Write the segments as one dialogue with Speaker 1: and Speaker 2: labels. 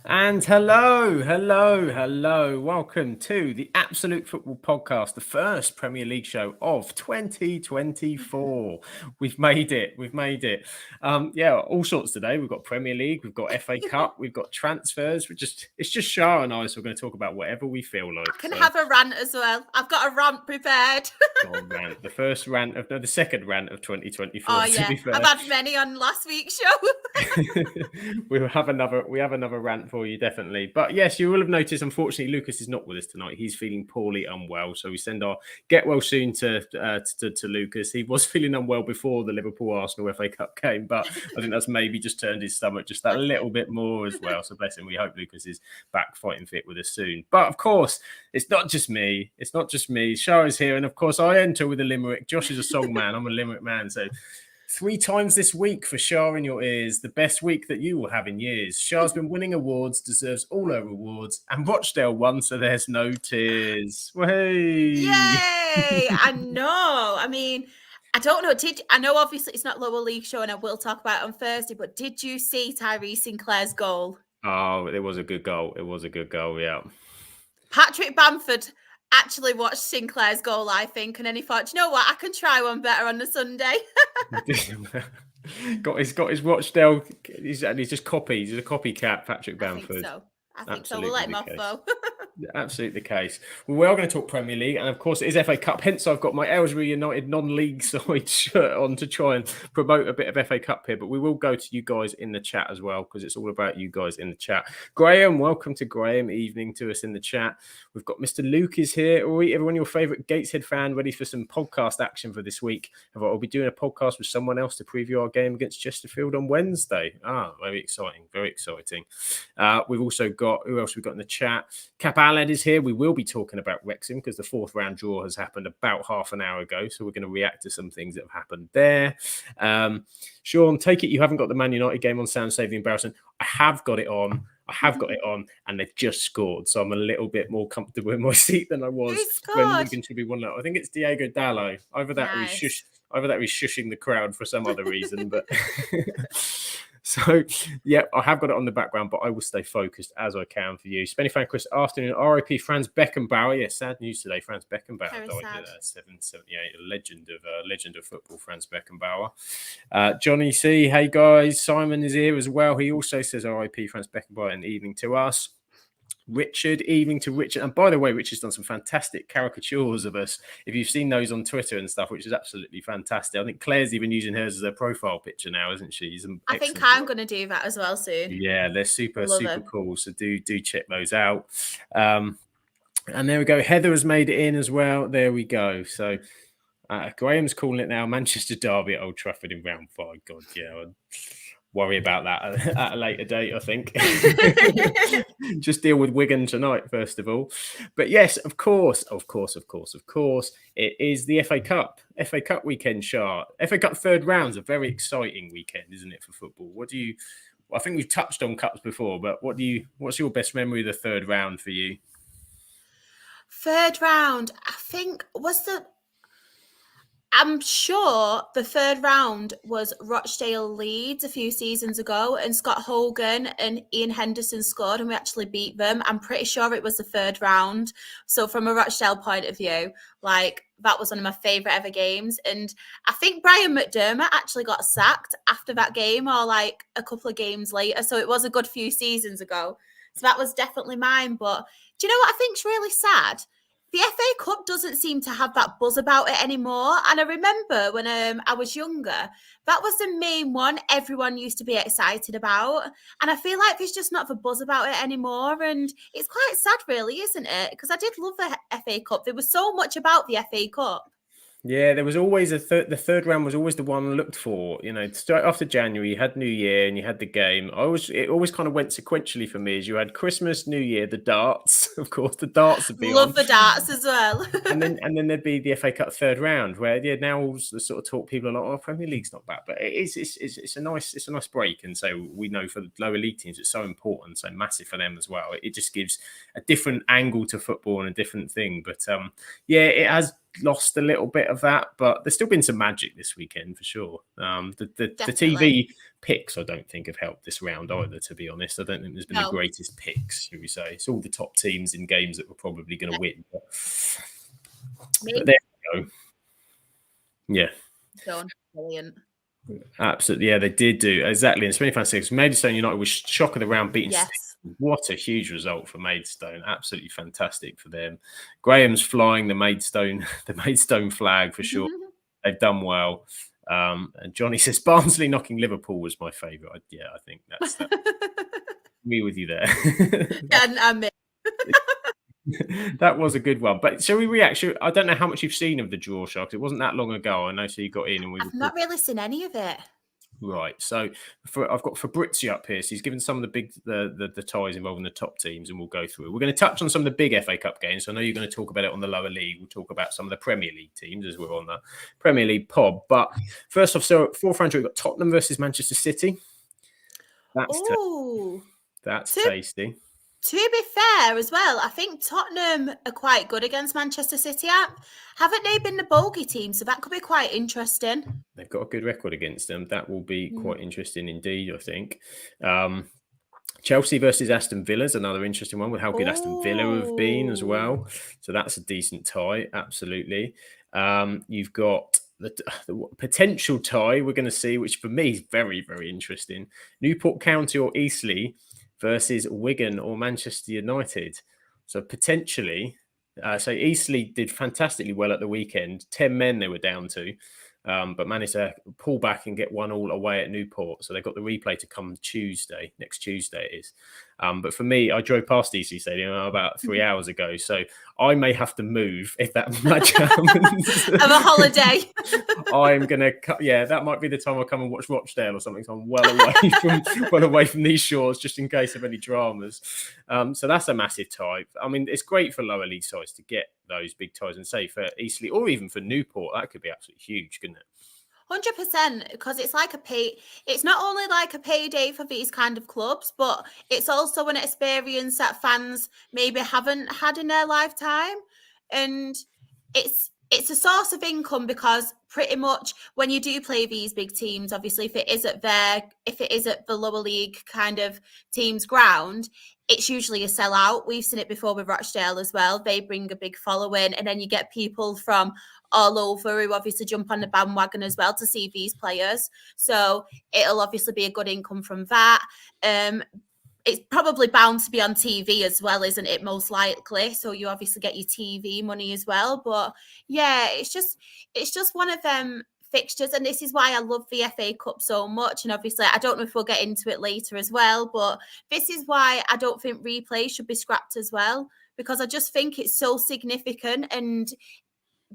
Speaker 1: And hello. Welcome to the Absolute Football Podcast, the first Premier League show of 2024. We've made it. All sorts today. We've got Premier League, we've got FA Cup, we've got transfers. It's just Shah and I, so we're going to talk about whatever we feel like.
Speaker 2: I can have a rant as well. I've got a rant prepared.
Speaker 1: Rant. The second rant of 2024.
Speaker 2: Oh yeah, I've had many on last week's show.
Speaker 1: we have another rant for you, definitely. But yes, you will have noticed, unfortunately, Lucas is not with us tonight. He's feeling poorly unwell. So we send our get well soon to Lucas. He was feeling unwell before the Liverpool-Arsenal FA Cup game, but I think that's maybe just turned his stomach just that little bit more as well. So bless him. We hope Lucas is back fighting fit with us soon. But of course, it's not just me. Shah is here. And of course, I enter with a limerick. Josh is a song man. I'm a limerick man. So 3 times this week for Shah in your ears, the best week that you will have in years. Shah's been winning awards, deserves all her rewards, and Rochdale won, so there's no tears. Hey!
Speaker 2: Yay! I know. I mean, I don't know. I know obviously it's not lower league show, and I will talk about it on Thursday. But did you see Tyree Sinclair's goal?
Speaker 1: Oh, it was a good goal. Yeah.
Speaker 2: Patrick Bamford actually watched Sinclair's goal, I think, and then he thought, you know what, I can try one better on the Sunday.
Speaker 1: He's got his Rochdale. He's just copies. He's a copycat, Patrick Bamford.
Speaker 2: I think so. We'll let him off though.
Speaker 1: Absolutely the case. Well, we are going to talk Premier League, and of course it is FA Cup. Hence, I've got my Aylesbury United non-league side shirt on to try and promote a bit of FA Cup here. But we will go to you guys in the chat as well, because it's all about you guys in the chat. Graham, welcome to Graham. Evening to us in the chat. We've got Mr. Luke is here. All right, everyone, your favourite Gateshead fan, ready for some podcast action for this week. I'll be doing a podcast with someone else to preview our game against Chesterfield on Wednesday. Very exciting. We've also got, who else we've got in the chat? Cap Aled is here. We will be talking about Wrexham because the 4th round draw has happened about half an hour ago. So we're going to react to some things that have happened there. Sean, take it you haven't got the Man United game on Sound Save the Embarrassment. I have got it on, and they've just scored. So I'm a little bit more comfortable in my seat than I was when Wigan should be 1-0. I think it's Diego Dallo. Either that or he's shushing the crowd for some other reason. But so, yeah, I have got it on the background, but I will stay focused as I can for you. Spenny fan, Chris, afternoon. RIP Franz Beckenbauer. Yeah, sad news today. Franz Beckenbauer died at 778. A legend of football, Franz Beckenbauer. Johnny C. Hey guys, Simon is here as well. He also says RIP Franz Beckenbauer and evening to us. Richard, evening to Richard. And by the way, Richard's done some fantastic caricatures of us. If you've seen those on Twitter and stuff, which is absolutely fantastic. I think Claire's even using hers as her profile picture now, isn't she?
Speaker 2: I think I'm going to do that as well soon.
Speaker 1: Yeah, they're super cool. So do check those out. And there we go. Heather has made it in as well. There we go. So Graham's calling it now Manchester Derby at Old Trafford in round 5. God, yeah. Worry about that at a later date, I think. Just deal with Wigan tonight, first of all. But yes, of course, it is the FA Cup. FA Cup weekend, Shah. FA Cup 3rd round's a very exciting weekend, isn't it, for football? I think we've touched on cups before, but what's your best memory of the 3rd round for you?
Speaker 2: 3rd round, I think, I'm sure the 3rd round was Rochdale Leeds a few seasons ago, and Scott Hogan and Ian Henderson scored and we actually beat them. I'm pretty sure it was the 3rd round. So from a Rochdale point of view, that was one of my favourite ever games. And I think Brian McDermott actually got sacked after that game, or a couple of games later. So it was a good few seasons ago. So that was definitely mine. But do you know what I think's really sad? The FA Cup doesn't seem to have that buzz about it anymore. And I remember when I was younger, that was the main one everyone used to be excited about. And I feel like there's just not the buzz about it anymore. And it's quite sad, really, isn't it? Because I did love the FA Cup. There was so much about the FA Cup.
Speaker 1: Yeah, there was always the 3rd round was always the one looked for. Straight after January, you had New Year and you had the game. It always kind of went sequentially for me. As you had Christmas, New Year, the darts. Of course, the darts would be
Speaker 2: Love the darts as well.
Speaker 1: and then there'd be the FA Cup 3rd round, where now all the sort of talk people are like, "Oh, Premier League's not bad," but it's a nice break. And so we know for the lower league teams, it's so important, so massive for them as well. It just gives a different angle to football and a different thing. But it has. lost a little bit of that, but there's still been some magic this weekend for sure. The TV picks, I don't think, have helped this round either, to be honest. I don't think there's been the greatest picks, should we say. It's all the top teams in games that were probably going to win. But there we go. Yeah.
Speaker 2: Brilliant.
Speaker 1: Absolutely. Yeah, they did do. Exactly. And Spinning Fan 6, Maidstone United was shock of the round, beating Sting. What a huge result for Maidstone. Absolutely fantastic for them. Graham's flying the Maidstone flag for sure. They've done well. And Johnny says Barnsley knocking Liverpool was my favourite. I think that's me with you there.
Speaker 2: And
Speaker 1: that was a good one. But shall we react? I don't know how much you've seen of the draw, Sharks. It wasn't that long ago. I know, so you got in and
Speaker 2: I've not really seen any of it.
Speaker 1: Right. So I've got Fabrizio up here. So he's given some of the big the ties involving the top teams, and we'll go through. We're going to touch on some of the big FA Cup games. So I know you're going to talk about it on the lower league. We'll talk about some of the Premier League teams as we're on the Premier League pod. But first off, so at 400, we've got Tottenham versus Manchester City. That's tasty.
Speaker 2: To be fair as well, I think Tottenham are quite good against Manchester City. Haven't they been the bogey team? So that could be quite interesting.
Speaker 1: They've got a good record against them. That will be quite interesting indeed, I think. Chelsea versus Aston Villa is another interesting one with how good Aston Villa have been as well. So that's a decent tie, absolutely. You've got the potential tie we're going to see, which for me is very, very interesting. Newport County or Eastleigh versus Wigan or Manchester United. So potentially, Eastleigh did fantastically well at the weekend. 10 men they were down to, but managed to pull back and get 1-1 away at Newport. So they've got the replay to come next Tuesday it is. But for me, I drove past Eastleigh Stadium about 3 hours ago. So I may have to move if that match happens.
Speaker 2: Have a holiday.
Speaker 1: I'm going to, that might be the time I'll come and watch Rochdale or something. So I'm well away from these shores just in case of any dramas. So that's a massive tie. I mean, it's great for lower league sides to get those big ties, and say for Eastleigh or even for Newport, that could be absolutely huge, couldn't it?
Speaker 2: 100%, because it's like it's not only like a payday for these kind of clubs, but it's also an experience that fans maybe haven't had in their lifetime. And it's a source of income, because pretty much when you do play these big teams, obviously if it is at the lower league kind of team's ground, it's usually a sellout. We've seen it before with Rochdale as well. They bring a big following, and then you get people from all over who obviously jump on the bandwagon as well to see these players. So it'll obviously be a good income from that. It's probably bound to be on TV as well, isn't it? Most likely. So you obviously get your TV money as well. But yeah, it's just one of them fixtures, and this is why I love the FA Cup so much. And obviously, I don't know if we'll get into it later as well, but this is why I don't think replay should be scrapped as well, because I just think it's so significant, and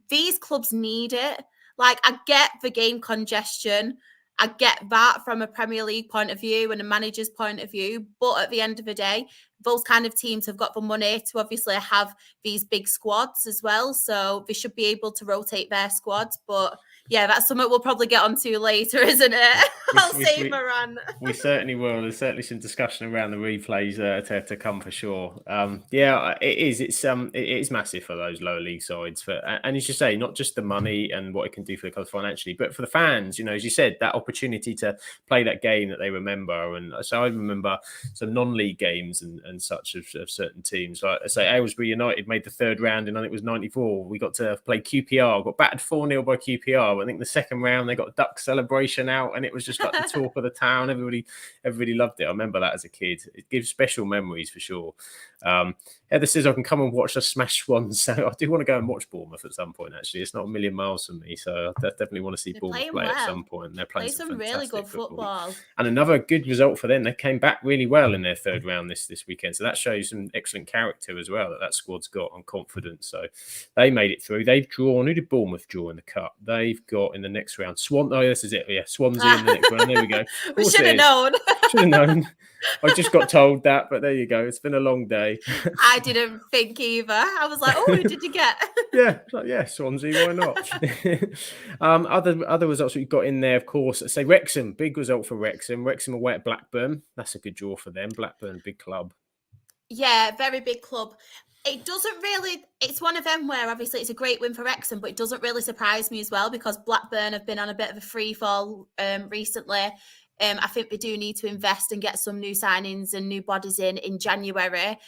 Speaker 2: these clubs need it. Like, I get the game congestion. I get that from a Premier League point of view and a manager's point of view. But at the end of the day, those kind of teams have got the money to obviously have these big squads as well. So they should be able to rotate their squads. But yeah, that's something we'll probably get onto later, isn't it? I'll save my run.
Speaker 1: We certainly will. There's certainly some discussion around the replays to come for sure. It is. It is massive for those lower league sides. And as you say, not just the money and what it can do for the clubs financially, but for the fans. You know, as you said, that opportunity to play that game that they remember. And so I remember some non-league games and such of certain teams. Like I say, Aylesbury United made the third round, and I think it was '94. We got to play QPR. Got battered 4-0 by QPR. I think the second round they got a duck celebration out, and it was just like the talk of the town. Everybody loved it. I remember that as a kid. It gives special memories for sure. Heather says I can come and watch the Smash Swans. So I do want to go and watch Bournemouth at some point. Actually, it's not a million miles from me, so I definitely want to see Bournemouth play at some point. They're playing some
Speaker 2: really good football.
Speaker 1: And another good result for them. They came back really well in their third round this weekend. So that shows some excellent character as well that squad's got, and confidence. So they made it through. They've drawn. Who did Bournemouth draw in the cup? They've got in the next round this is it. Yeah, Swansea in the next round. There we go.
Speaker 2: We should have known.
Speaker 1: Should have known. I just got told that, but there you go. It's been a long day.
Speaker 2: I didn't think either. I was like, oh, who did you get?
Speaker 1: Swansea, why not? Other results we've got in there, of course, say Wrexham, big result for Wrexham. Wrexham away at Blackburn. That's a good draw for them. Blackburn, big club.
Speaker 2: Yeah, very big club. It doesn't really. It's one of them where obviously it's a great win for Wrexham, but it doesn't really surprise me as well because Blackburn have been on a bit of a free fall recently. I think they do need to invest and get some new signings and new bodies in January.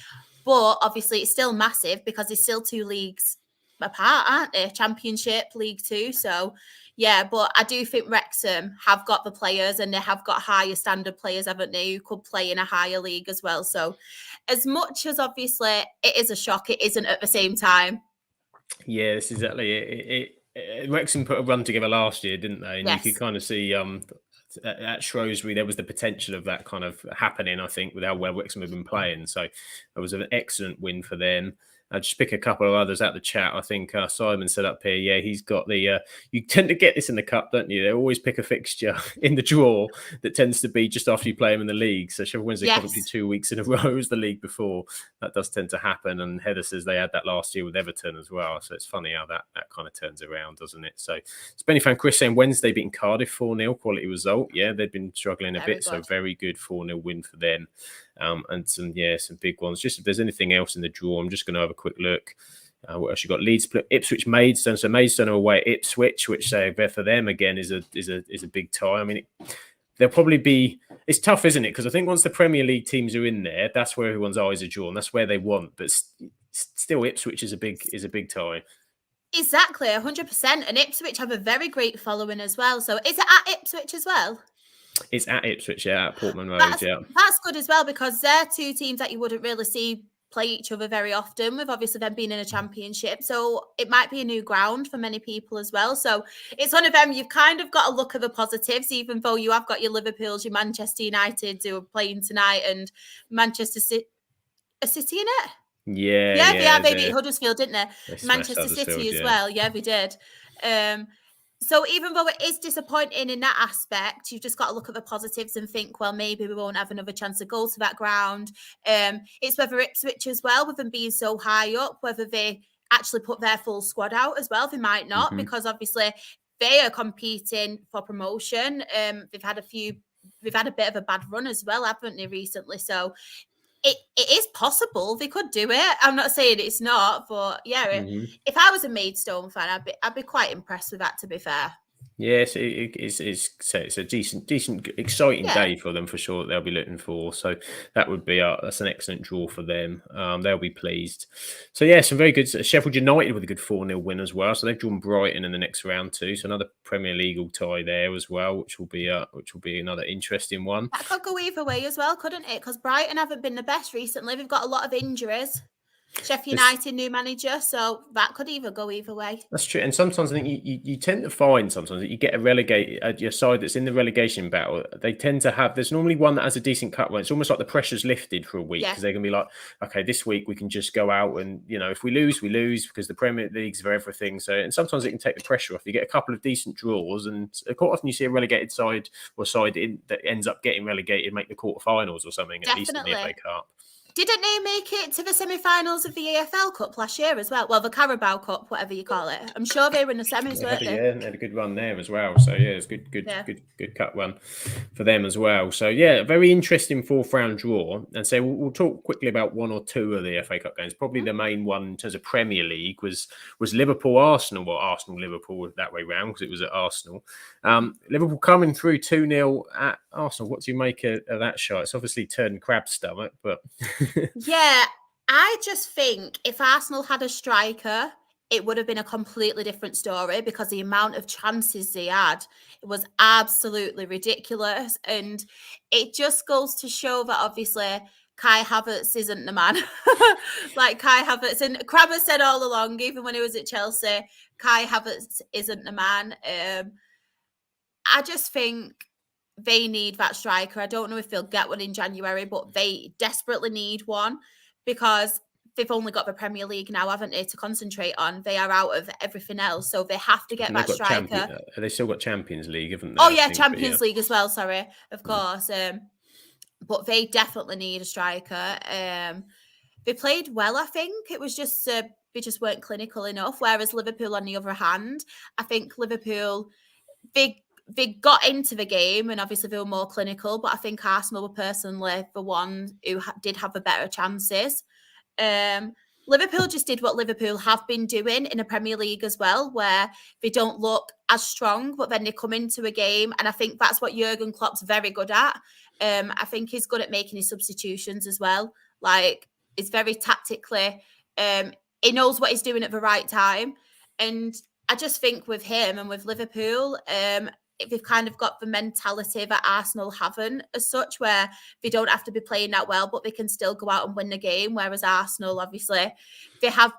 Speaker 2: But obviously, it's still massive because there's still 2 leagues apart, aren't they? Championship, League Two. So, yeah, but I do think Wrexham have got the players and they have got higher standard players, haven't they, who could play in a higher league as well. So, as much as obviously it is a shock, it isn't at the same time.
Speaker 1: Yeah, that's exactly it. Wrexham put a run together last year, didn't they? And you could
Speaker 2: Yes.
Speaker 1: kind of see at Shrewsbury there was the potential of that kind of happening. I think with how well Wrexham have been playing, so it was an excellent win for them. I'll just pick a couple of others out the chat. I think Simon said up here, yeah, he's got the. You tend to get this in the cup, don't you? They always pick a fixture in the draw that tends to be just after you play them in the league. So Sheffield Wednesday Coventry
Speaker 2: Yes.
Speaker 1: 2 weeks in a row as the league before. That does tend to happen. And Heather says they had that last year with Everton as well. So it's funny how that kind of turns around, doesn't it? So Spenny fan Chris saying Wednesday beating Cardiff 4-0, quality result. Yeah, they've been struggling a
Speaker 2: Very
Speaker 1: bit. So
Speaker 2: good.
Speaker 1: very good 4-0 win for them. And some big ones. Just if there's anything else in the draw, I'm just going to have a quick look. What else you got? Leeds, Ipswich, Maidstone. So Maidstone are away at Ipswich, which for them again is a big tie. I mean, there'll probably be. It's tough, isn't it? Because I think once the Premier League teams are in there, that's where everyone's eyes are drawn. That's where they want. But still, Ipswich is a big tie.
Speaker 2: Exactly, 100%. And Ipswich have a very great following as well. So is it at Ipswich as well?
Speaker 1: It's at Ipswich, yeah, at Portman Road,
Speaker 2: That's
Speaker 1: yeah.
Speaker 2: that's good as well because they're 2 teams that you wouldn't really see play each other very often with obviously them being in a championship. So it might be a new ground for many people as well. So it's one of them you've kind of got to look at the positives, even though you have got your Liverpools, your Manchester United who are playing tonight and Manchester City, a City in it? Yeah, they are. They beat Huddersfield, didn't they?
Speaker 1: They smashed
Speaker 2: Manchester City
Speaker 1: Huddersfield,
Speaker 2: as
Speaker 1: yeah.
Speaker 2: well. Yeah, they did. Um, so even though it is disappointing in that aspect, you've just got to look at the positives and think, well, maybe we won't have another chance to go to that ground. It's whether Ipswich as well, with them being so high up, whether they actually put their full squad out as well. They might not, because obviously they are competing for promotion. They've had a bit of a bad run as well, haven't they, recently? So it is possible they could do it. I'm not saying it's not, but yeah, if I was a Maidstone fan, I'd be quite impressed with that. To be fair,
Speaker 1: Yes, it's a decent, exciting
Speaker 2: yeah.
Speaker 1: day for them for sure. That they'll be looking for. So that would be that's an excellent draw for them. They'll be pleased. So yeah, some very good. Sheffield United with a good 4-0 win as well. So they've drawn Brighton in the next round too. So another Premier League tie there as well, which will be another interesting one.
Speaker 2: That could go either way as well, couldn't it? Because Brighton haven't been the best recently. They've got a lot of injuries. Sheffield United new manager, so that could either go either way.
Speaker 1: That's true, and sometimes I think you tend to find sometimes that you get a relegated your side that's in the relegation battle. They tend to have. There's normally one that has a decent cut run. It's almost like the pressure's lifted for a week because they're gonna be like, okay, this week we can just go out and if we lose, we lose because the Premier League's for everything. So and sometimes it can take the pressure off. You get a couple of decent draws, and quite often you see a relegated side or side that ends up getting relegated make the quarterfinals or something. At least in the FA Cup.
Speaker 2: Didn't they make it to the semi-finals of the AFL Cup last year as well? Well, the Carabao Cup, whatever you call it. I'm sure they were in the semis, weren't they?
Speaker 1: Yeah, they had a good run there as well. So yeah, it's good cut run for them as well. So yeah, a very interesting 4th round draw. And so we'll talk quickly about one or two of the FA Cup games. Probably the main one in terms of Premier League was Liverpool Arsenal. Well, Arsenal Liverpool that way round because it was at Arsenal. Liverpool coming through 2-0 at Arsenal. What do you make of that shot? It's obviously turned crab stomach, but
Speaker 2: yeah, I just think if Arsenal had a striker, it would have been a completely different story because the amount of chances they had, it was absolutely ridiculous. And it just goes to show that obviously Kai Havertz isn't the man. Like Kai Havertz, and Crabber said all along, even when he was at Chelsea, Kai Havertz isn't the man. I just think they need that striker. I don't know if they'll get one in January, but they desperately need one because they've only got the Premier League now, haven't they, to concentrate on. They are out of everything else, so they have to get that striker.
Speaker 1: They still got Champions League, haven't they?
Speaker 2: Oh yeah, Champions League as well. Sorry, of course. But they definitely need a striker. They played well. I think it was just they just weren't clinical enough. Whereas Liverpool, on the other hand, I think Liverpool they got into the game and obviously they were more clinical, but I think Arsenal were personally the one who did have the better chances. Liverpool just did what Liverpool have been doing in the Premier League as well, where they don't look as strong, but then they come into a game. And I think that's what Jurgen Klopp's very good at. I think he's good at making his substitutions as well. Like, he's very tactically, he knows what he's doing at the right time. And I just think with him and with Liverpool, they've kind of got the mentality that Arsenal haven't as such, where they don't have to be playing that well, but they can still go out and win the game. Whereas Arsenal, obviously, they have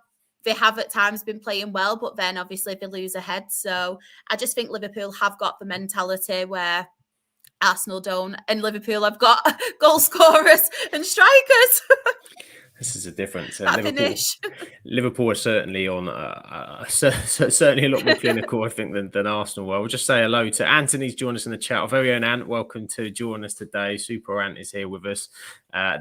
Speaker 2: at times been playing well, but then obviously they lose ahead. So I just think Liverpool have got the mentality where Arsenal don't, and Liverpool have got goal scorers and strikers.
Speaker 1: This is a difference.
Speaker 2: Liverpool
Speaker 1: are certainly on certainly a lot more clinical, I think, than Arsenal were. We'll just say hello to Anthony's joined us in the chat. Our very own Ant, welcome to join us today. Super Ant is here with us.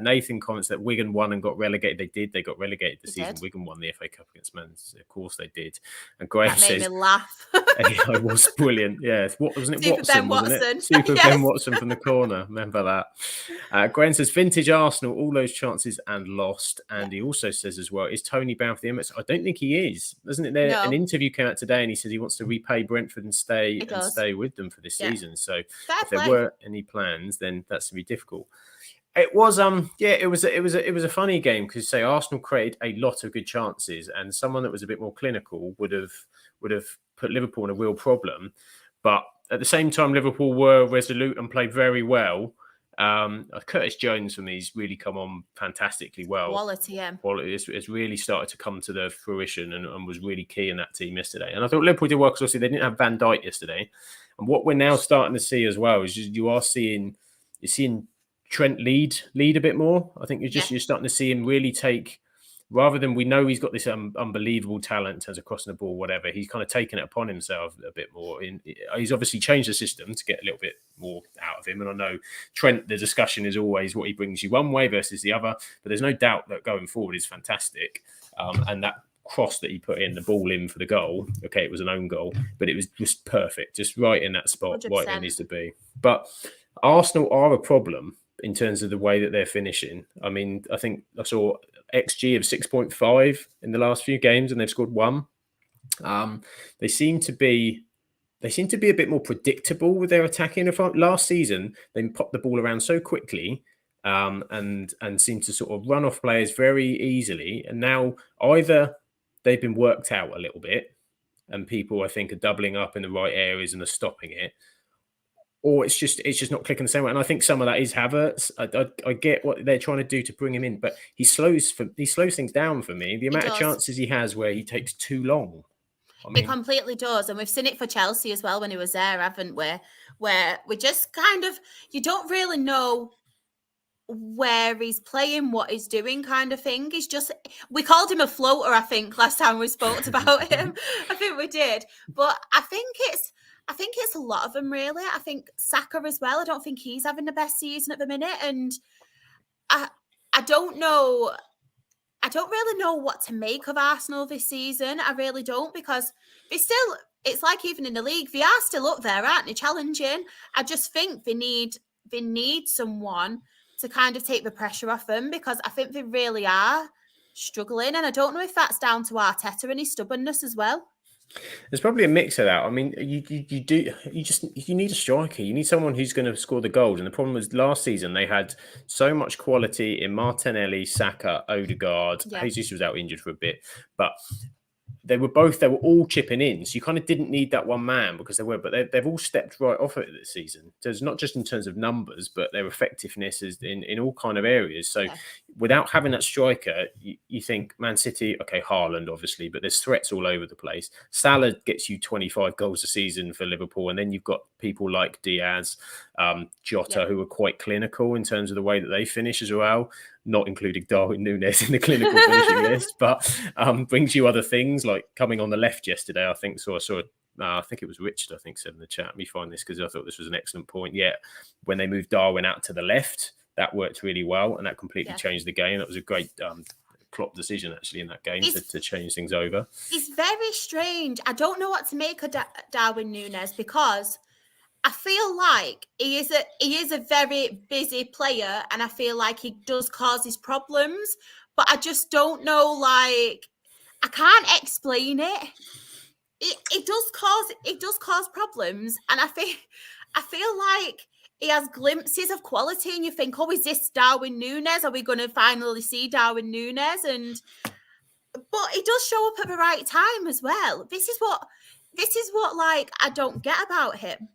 Speaker 1: Nathan comments that Wigan won and got relegated. They did. They got relegated this season. Wigan won the FA Cup against Man. Of course they did. And Graham
Speaker 2: says, made me laugh.
Speaker 1: It was brilliant. Yeah, what wasn't it?
Speaker 2: Super
Speaker 1: Watson,
Speaker 2: Ben
Speaker 1: wasn't
Speaker 2: Watson.
Speaker 1: It? Super yes. Ben Watson from the corner. Remember that. Graham says vintage Arsenal, all those chances and lost. And he also says as well, is Tony bound for the Emirates? I don't think he is. Doesn't it? No. An interview came out today and he said he wants to repay Brentford and stay with them for this season. So if there were any plans, then that's going to be difficult. It was it was a funny game because say Arsenal created a lot of good chances and someone that was a bit more clinical would have put Liverpool in a real problem. But at the same time, Liverpool were resolute and played very well. Curtis Jones for me has really come on fantastically well.
Speaker 2: Quality
Speaker 1: has really started to come to the fruition and was really key in that team yesterday. And I thought Liverpool did well because obviously they didn't have Van Dijk yesterday. And what we're now starting to see as well is you're seeing Trent lead a bit more. I think you're starting to see him really take, rather than we know he's got this unbelievable talent in terms of crossing the ball, whatever. He's kind of taken it upon himself a bit more. He's obviously changed the system to get a little bit more out of him. And I know Trent, the discussion is always what he brings you one way versus the other. But there's no doubt that going forward is fantastic. And that cross that he put in, the ball in for the goal. Okay, it was an own goal, but it was just perfect, just right in that spot, 100%. Right where it needs to be. But Arsenal are a problem in terms of the way that they're finishing. I mean, I think I saw XG of 6.5 in the last few games, and they've scored one. They seem to be a bit more predictable with their attacking. Last season, they popped the ball around so quickly and seemed to sort of run off players very easily. And now either they've been worked out a little bit, and people I think are doubling up in the right areas and are stopping it, or it's just not clicking the same way. And I think some of that is Havertz. I get what they're trying to do to bring him in, but he slows things down for me. The amount of chances he has where he takes too long.
Speaker 2: It completely does. And we've seen it for Chelsea as well when he was there, haven't we? Where we just kind of, you don't really know where he's playing, what he's doing kind of thing. He's just, we called him a floater, I think, last time we spoke about him. I think we did. But I think it's a lot of them, really. I think Saka as well. I don't think he's having the best season at the minute. And I don't know. I don't really know what to make of Arsenal this season. I really don't, because it's like even in the league, they are still up there, aren't they, challenging? I just think they need someone to kind of take the pressure off them, because I think they really are struggling. And I don't know if that's down to Arteta and his stubbornness as well.
Speaker 1: There's probably a mix of that. I mean, you need a striker. You need someone who's going to score the goals. And the problem was last season they had so much quality in Martinelli, Saka, Odegaard. Yeah. Jesus was out injured for a bit, but they were all chipping in. So you kind of didn't need that one man because but they've all stepped right off it this season. So it's not just in terms of numbers, but their effectiveness is in all kind of areas. So without having that striker, you think Man City, okay, Haaland obviously, but there's threats all over the place. Salah gets you 25 goals a season for Liverpool. And then you've got people like Diaz, Jota, who are quite clinical in terms of the way that they finish as well. Not including Darwin Núñez in the clinical finishing list, but brings you other things like coming on the left yesterday. I think I think it was Richard, I think, said in the chat. Let me find this because I thought this was an excellent point. Yeah, when they moved Darwin out to the left, that worked really well and that completely changed the game. That was a great Klopp decision actually in that game to change things over.
Speaker 2: It's very strange. I don't know what to make of Darwin Núñez, because I feel like he is a very busy player, and I feel like he does cause his problems. but I just don't know. Like, I can't explain it. It does cause problems, and I feel like he has glimpses of quality, and you think, oh, is this Darwin Núñez? Are we going to finally see Darwin Núñez? But he does show up at the right time as well. This is what like I don't get about him.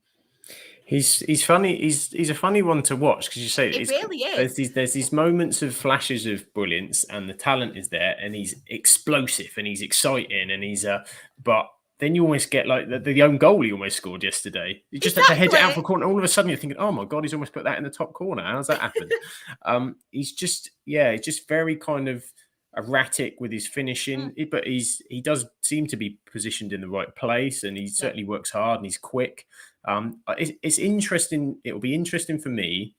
Speaker 1: He's funny. He's a funny one to watch because you say
Speaker 2: It really is.
Speaker 1: There's these moments of flashes of brilliance, and the talent is there, and he's explosive, and he's exciting, and he's but then you almost get like the own goal he almost scored yesterday. You just had to hedge it out for a corner. All of a sudden, you're thinking, "Oh my god, he's almost put that in the top corner. How's that happened?" He's just very kind of erratic with his finishing, but he does seem to be positioned in the right place, and he certainly works hard and he's quick. It's interesting. It will be interesting for me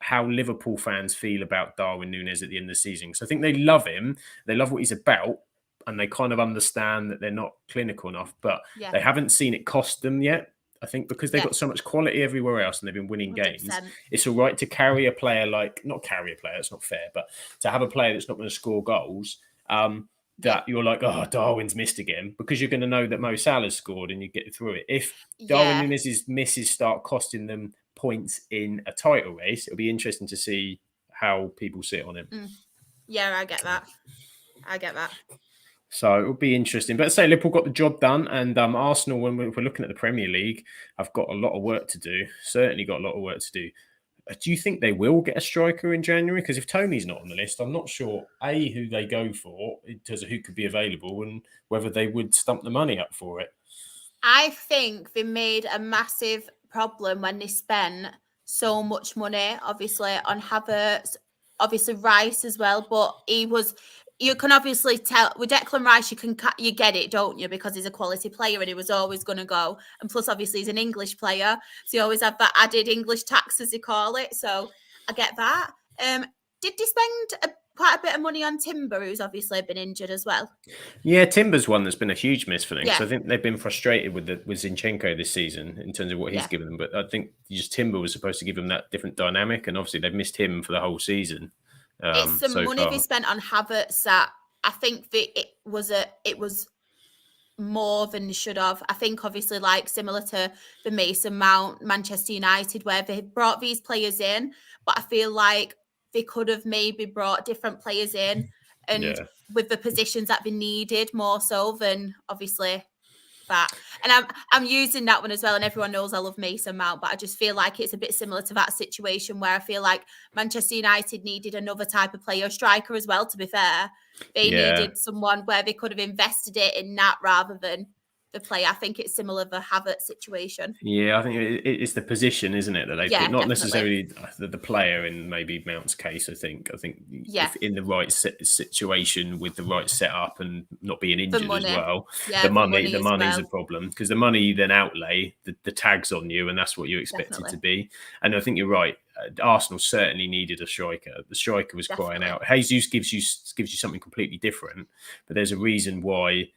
Speaker 1: how Liverpool fans feel about Darwin Núñez at the end of the season. So I think they love him. They love what he's about. And they kind of understand that they're not clinical enough, but they haven't seen it cost them yet. I think because they've got so much quality everywhere else and they've been winning 100%. Games, it's all right to carry a player not carry a player, it's not fair, but to have a player that's not going to score goals, that you're like, oh, Darwin's missed again, because you're going to know that Mo Salah's scored and you get through it. If Darwin Núñez's misses start costing them points in a title race, it'll be interesting to see how people sit on him.
Speaker 2: Yeah, I get that.
Speaker 1: So it will be interesting. But say Liverpool got the job done, and Arsenal, when we're looking at the Premier League, have got a lot of work to do. Certainly got a lot of work to do. Do you think they will get a striker in January? Because if Tony's not on the list, I'm not sure, A, who they go for in terms of who could be available and whether they would stump the money up for it.
Speaker 2: I think they made a massive problem when they spent so much money, obviously, on Havertz, obviously Rice as well, but you can obviously tell with Declan Rice, you get it, don't you? Because he's a quality player and he was always going to go. And plus, obviously, he's an English player. So you always have that added English tax, as they call it. So I get that. Did they spend quite a bit of money on Timber, who's obviously been injured as well?
Speaker 1: Yeah, Timber's one that's been a huge miss for them. So I think they've been frustrated with Zinchenko this season in terms of what he's given them. But I think just Timber was supposed to give them that different dynamic. And obviously, they've missed him for the whole season.
Speaker 2: It's some money they spent on Havertz that I think that it was more than they should have. I think obviously like similar to the Mason Mount, Manchester United, where they brought these players in, but I feel like they could have maybe brought different players in and with the positions that they needed more so than obviously that. And I'm using that one as well, and everyone knows I love Mason Mount, but I just feel like it's a bit similar to that situation where I feel like Manchester United needed another type of player, striker as well, to be fair. They needed someone where they could have invested it in that rather than the player. I think it's similar to the Havertz situation.
Speaker 1: Yeah, I think it's the position, isn't it, that they put, not necessarily the player in maybe Mount's case. I think if in the right situation with the right setup and not being injured as well, the money's a problem, because the money you then outlay, the tag's on you, and that's what you expect it to be. And I think you're right. Arsenal certainly needed a striker. The striker was crying out. Jesus gives you something completely different, but there's a reason why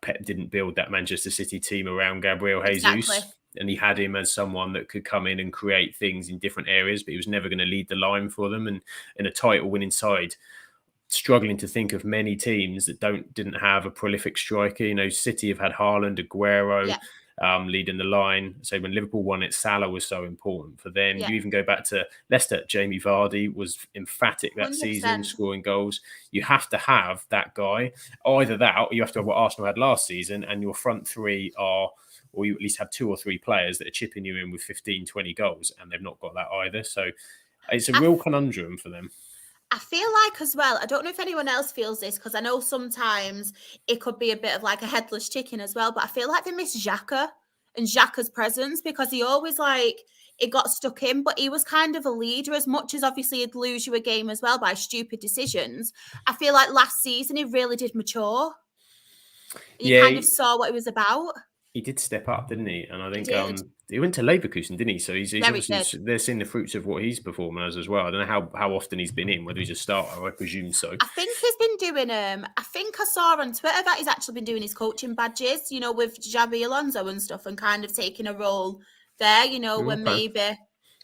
Speaker 1: Pep didn't build that Manchester City team around Gabriel Jesus, and he had him as someone that could come in and create things in different areas, but he was never going to lead the line for them. And in a title-winning side, struggling to think of many teams that didn't have a prolific striker. You know, City have had Haaland, Aguero leading the line. So when Liverpool won it, Salah was so important for them. You even go back to Leicester. Jamie Vardy was emphatic that 100%. Season, scoring goals. You have to have that guy. Either that, or you have to have what Arsenal had last season, and your front three are, or you at least have 2 or 3 players that are chipping you in with 15, 20 goals, and they've not got that either. So it's a real conundrum for them.
Speaker 2: I feel like as well, I don't know if anyone else feels this, because I know sometimes it could be a bit of like a headless chicken as well, but I feel like they miss Xhaka and Xhaka's presence, because he always it got stuck in, but he was kind of a leader. As much as obviously he'd lose you a game as well by stupid decisions, I feel like last season he really did mature. You kind of saw what he was about.
Speaker 1: He did step up, didn't he? And I think he went to Leverkusen, didn't he? So he's obviously, they're seeing the fruits of what he's performing as well. I don't know how often he's been in, whether he's a starter, I presume so.
Speaker 2: I think he's been doing, I think I saw on Twitter that he's actually been doing his coaching badges, with Xabi Alonso and stuff, and kind of taking a role there, when maybe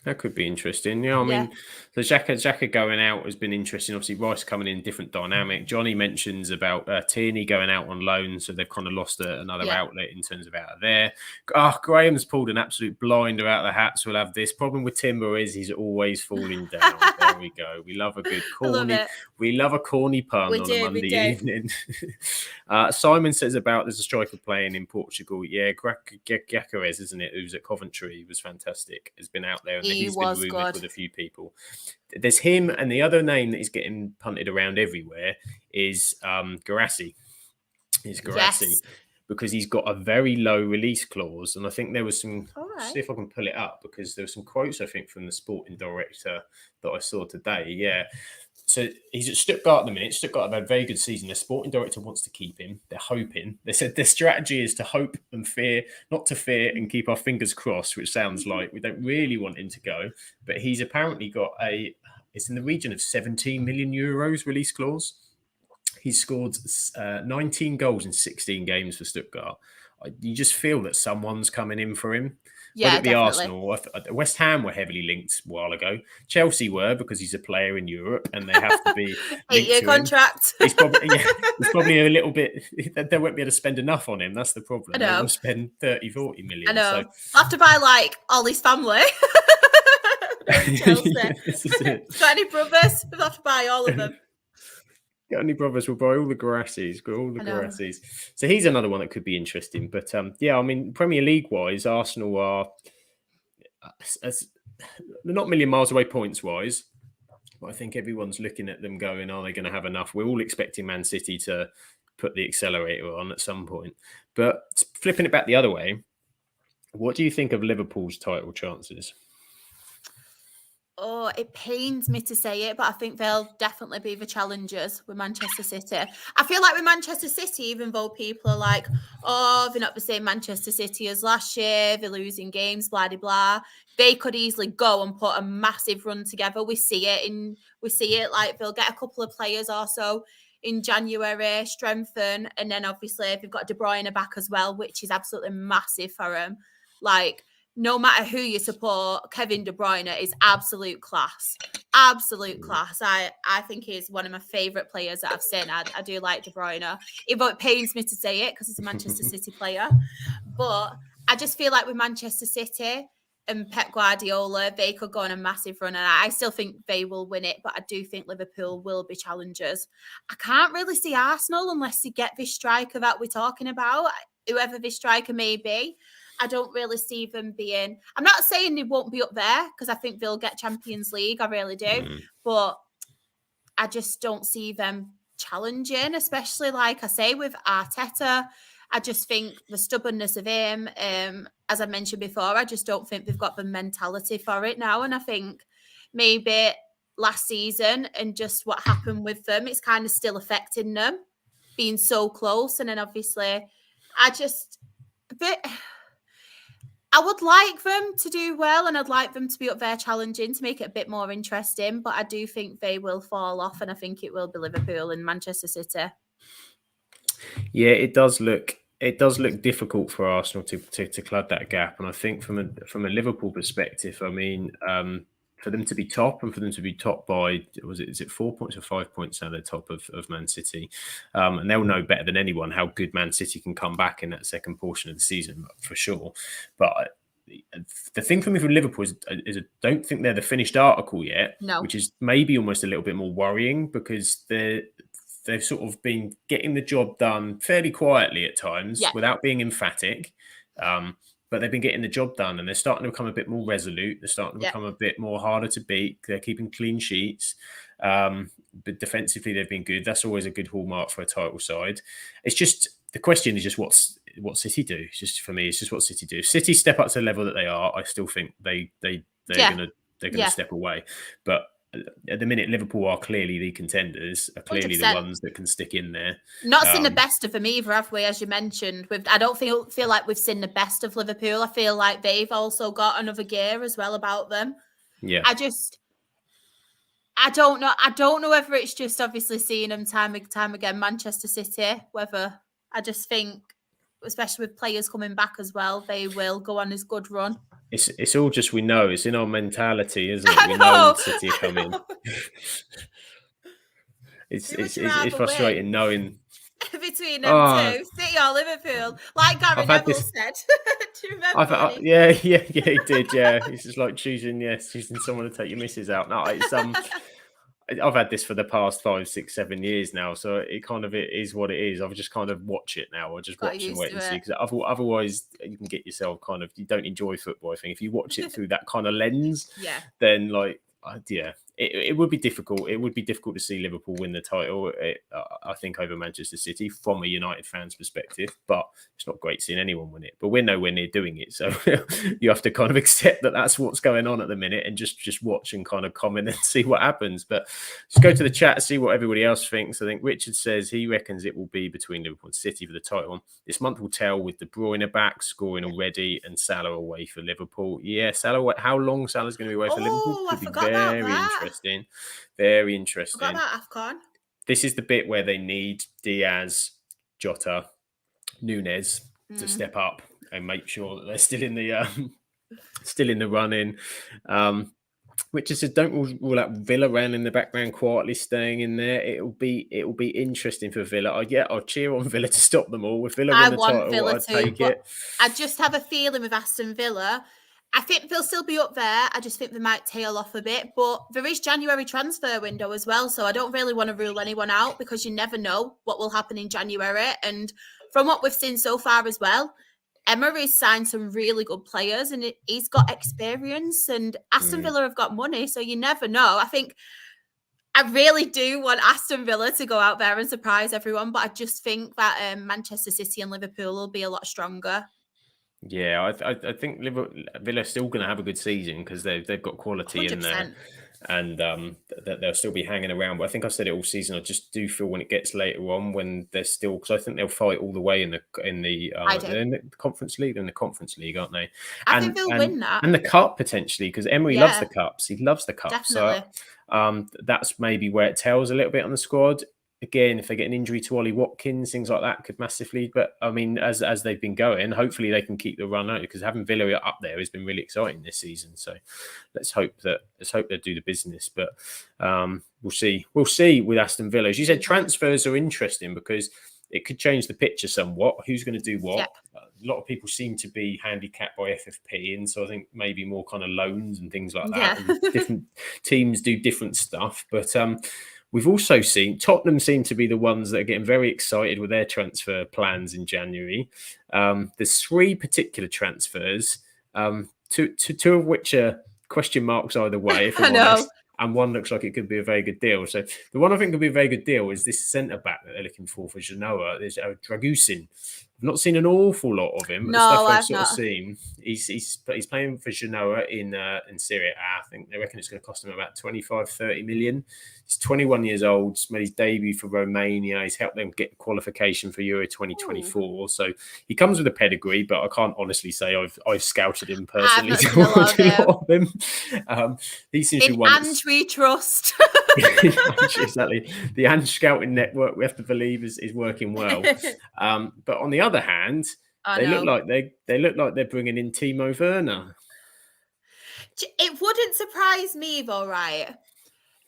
Speaker 1: That could be interesting. Yeah, I mean, the Xhaka going out has been interesting. Obviously, Rice coming in, different dynamic. Johnny mentions about Tierney going out on loan, so they've kind of lost another outlet in terms of out of there. Graham's pulled an absolute blinder out of the hat, so we'll have this. Problem with Timber is he's always falling down. There we go. We love a good corny. We love a corny pun on a Monday evening. Simon says about there's a striker playing in Portugal. Yeah, Gyökeres, isn't it? Who's at Coventry, was fantastic. Has been out there, and he's been rumoured with a few people. There's him, and the other name that is getting punted around everywhere is Guirassy. Because he's got a very low release clause, and I think there was some. See if I can pull it up, because there were some quotes I think from the sporting director that I saw today. Yeah. So he's at Stuttgart at the minute. Stuttgart have had a very good season. The sporting director wants to keep him. They're hoping. They said their strategy is to hope and fear, not to fear and keep our fingers crossed, which sounds like we don't really want him to go. But he's apparently got it's in the region of 17 million euros release clause. He's scored 19 goals in 16 games for Stuttgart. You just feel that someone's coming in for him.
Speaker 2: Yeah,
Speaker 1: whether it be Arsenal, West Ham were heavily linked a while ago. Chelsea were, because he's a player in Europe and they have to be
Speaker 2: 8-year contract.
Speaker 1: He's probably a little bit. They won't be able to spend enough on him. That's the problem. They will spend 30-40 million.
Speaker 2: I know. So. I'll have to buy like all his family. Got any brothers? We'll have to buy all of them.
Speaker 1: Got any brothers? We'll buy all the Guirassys. Got all the Guirassys. So he's another one that could be interesting. But yeah, I mean, Premier League wise, Arsenal are they're not a million miles away points wise. But I think everyone's looking at them going, are they going to have enough? We're all expecting Man City to put the accelerator on at some point. But flipping it back the other way, what do you think of Liverpool's title chances?
Speaker 2: Oh, it pains me to say it, but I think they'll definitely be the challengers with Manchester City. I feel like with Manchester City, even though people are like, oh, they're not the same Manchester City as last year, they're losing games, blah, blah, blah. They could easily go and put a massive run together. We see it like they'll get a couple of players also in January, strengthen, and then obviously they've got De Bruyne back as well, which is absolutely massive for them. Like, no matter who you support, Kevin De Bruyne is absolute class. Absolute class. I think he's one of my favourite players that I've seen. I do like De Bruyne. Even though it pains me to say it because he's a Manchester City player. But I just feel like with Manchester City and Pep Guardiola, they could go on a massive run. And I still think they will win it. But I do think Liverpool will be challengers. I can't really see Arsenal unless they get this striker that we're talking about, whoever this striker may be. I don't really see them being. I'm not saying they won't be up there because I think they'll get Champions League. I really do. But I just don't see them challenging, especially like I say with Arteta. I just think the stubbornness of him, as I mentioned before, I just don't think they've got the mentality for it now. And I think maybe last season and just what happened with them, it's kind of still affecting them being so close. And then obviously, I would like them to do well and I'd like them to be up there challenging to make it a bit more interesting, but I do think they will fall off and I think it will be Liverpool and Manchester City.
Speaker 1: Yeah, it does look difficult for Arsenal to close that gap, and I think from a Liverpool perspective, I mean, for them to be top and for them to be top by, is it 4 points or 5 points at the top of Man City? And they'll know better than anyone how good Man City can come back in that second portion of the season, for sure. But the thing for me from Liverpool is I don't think they're the finished article yet, which is maybe almost a little bit more worrying because they've sort of been getting the job done fairly quietly at times without being emphatic. But they've been getting the job done and they're starting to become a bit more resolute. They're starting to become a bit more harder to beat. They're keeping clean sheets. But defensively, they've been good. That's always a good hallmark for a title side. It's just, the question is just what City do. It's just, for me, it's just what City do. If City step up to the level that they are, I still think they're gonna step away. But at the minute, Liverpool are clearly the contenders, are clearly 100%. The ones that can stick in there.
Speaker 2: Not seen the best of them either, have we? As you mentioned, I don't feel like we've seen the best of Liverpool. I feel like they've also got another gear as well about them.
Speaker 1: Yeah,
Speaker 2: I don't know. I don't know whether it's just obviously seeing them time again, Manchester City. Whether I just think, especially with players coming back as well, they will go on this good run.
Speaker 1: It's all just we know. It's in our mentality, isn't it?
Speaker 2: I
Speaker 1: We know
Speaker 2: know.
Speaker 1: City are
Speaker 2: I
Speaker 1: coming.
Speaker 2: know.
Speaker 1: It's
Speaker 2: Who would
Speaker 1: it's
Speaker 2: you
Speaker 1: it's, it's
Speaker 2: rather win
Speaker 1: frustrating knowing.
Speaker 2: between them
Speaker 1: Ah,
Speaker 2: two, City or Liverpool? Like Gary
Speaker 1: I've had
Speaker 2: Neville
Speaker 1: this.
Speaker 2: said. Do you remember when he?
Speaker 1: Yeah, he did. Yeah, it's just like choosing someone to take your missus out. No, it's I've had this for the past 5, 6, 7 years now, so it is what it is. I've just kind of watch it now. I just
Speaker 2: Got
Speaker 1: watch and
Speaker 2: used
Speaker 1: wait
Speaker 2: to
Speaker 1: and see
Speaker 2: it.
Speaker 1: because otherwise you can get yourself you don't enjoy football. I think if you watch it through that kind of lens,
Speaker 2: Yeah.
Speaker 1: then it would be difficult. It would be difficult to see Liverpool win the title. I think over Manchester City from a United fan's perspective, but it's not great seeing anyone win it. But we're nowhere near doing it, so you have to kind of accept that that's what's going on at the minute, and just watch and kind of comment and see what happens. But just go to the chat, see what everybody else thinks. I think Richard says he reckons it will be between Liverpool and City for the title. This month will tell with De Bruyne back, scoring already, and Salah away for Liverpool. Yeah, Salah. How long Salah's going to be away for Liverpool
Speaker 2: Oh, I
Speaker 1: could be
Speaker 2: forgot about
Speaker 1: very
Speaker 2: that.
Speaker 1: interesting. Very
Speaker 2: Forgot
Speaker 1: interesting.
Speaker 2: about AFCON.
Speaker 1: This is the bit where they need Diaz, Jota, Nunes to step up and make sure that they're still in the running. Richard said, "Don't rule out Villa around in the background, quietly staying in there. It'll be interesting for Villa. I'll cheer on Villa to stop them all. If Villa
Speaker 2: I
Speaker 1: win the
Speaker 2: want
Speaker 1: title,
Speaker 2: Villa
Speaker 1: I'd
Speaker 2: too,
Speaker 1: take
Speaker 2: but
Speaker 1: it.
Speaker 2: I just have a feeling with Aston Villa. I think they'll still be up there. I just think they might tail off a bit. But there is January transfer window as well, so I don't really want to rule anyone out because you never know what will happen in January. And from what we've seen so far as well, Emery's signed some really good players and he's got experience. And Aston Villa have got money, so you never know. I think I really do want Aston Villa to go out there and surprise everyone, but I just think that Manchester City and Liverpool will be a lot stronger.
Speaker 1: Yeah, I think Villa are still going to have a good season because they've got quality in there,
Speaker 2: 100%.
Speaker 1: and that they'll still be hanging around. But I think I said it all season. I just do feel when it gets later on, when they're still, because I think they'll fight all the way in the
Speaker 2: I do.
Speaker 1: they're in the Conference League, aren't they?
Speaker 2: I think
Speaker 1: And
Speaker 2: they'll
Speaker 1: and
Speaker 2: win that.
Speaker 1: and the cup potentially because Emery loves the
Speaker 2: Yeah,
Speaker 1: cups. He loves the cup, so
Speaker 2: definitely.
Speaker 1: that's maybe where it tells a little bit on the squad. Again, if they get an injury to Ollie Watkins, things like that could massively. But I mean, as they've been going, hopefully they can keep the run out because having Villa up there has been really exciting this season. So let's hope they do the business. But we'll see. We'll see with Aston Villa. As you said, transfers are interesting because it could change the picture somewhat. Who's going to do what?
Speaker 2: Yep.
Speaker 1: A lot of people seem to be handicapped by FFP, and so I think maybe more kind of loans and things like that.
Speaker 2: Yeah.
Speaker 1: And different teams do different stuff, but we've also seen Tottenham seem to be the ones that are getting very excited with their transfer plans in January. There's 3 particular transfers, two of which are question marks either way, if
Speaker 2: I
Speaker 1: I'm
Speaker 2: know.
Speaker 1: honest, and one looks like it could be a very good deal. So the one I think could be a very good deal is this centre back that they're looking for Genoa. There's Dragusin. I've not seen an awful lot of him, but the stuff
Speaker 2: No,
Speaker 1: I've
Speaker 2: I've
Speaker 1: sort of
Speaker 2: not.
Speaker 1: seen, he's playing for Genoa in Serie A. I think they reckon it's going to cost him about 25-30 million. He's 21 years old, made his debut for Romania. He's helped them get qualification for Euro 2024. Ooh. So he comes with a pedigree, but I can't honestly say I've scouted him personally.
Speaker 2: I've not seen a lot
Speaker 1: of him. He seems to be one.
Speaker 2: Ange we trust.
Speaker 1: Exactly. The Ange scouting network, we have to believe, is working well. But on the other hand, look like they're bringing in Timo Werner.
Speaker 2: It wouldn't surprise me though, right?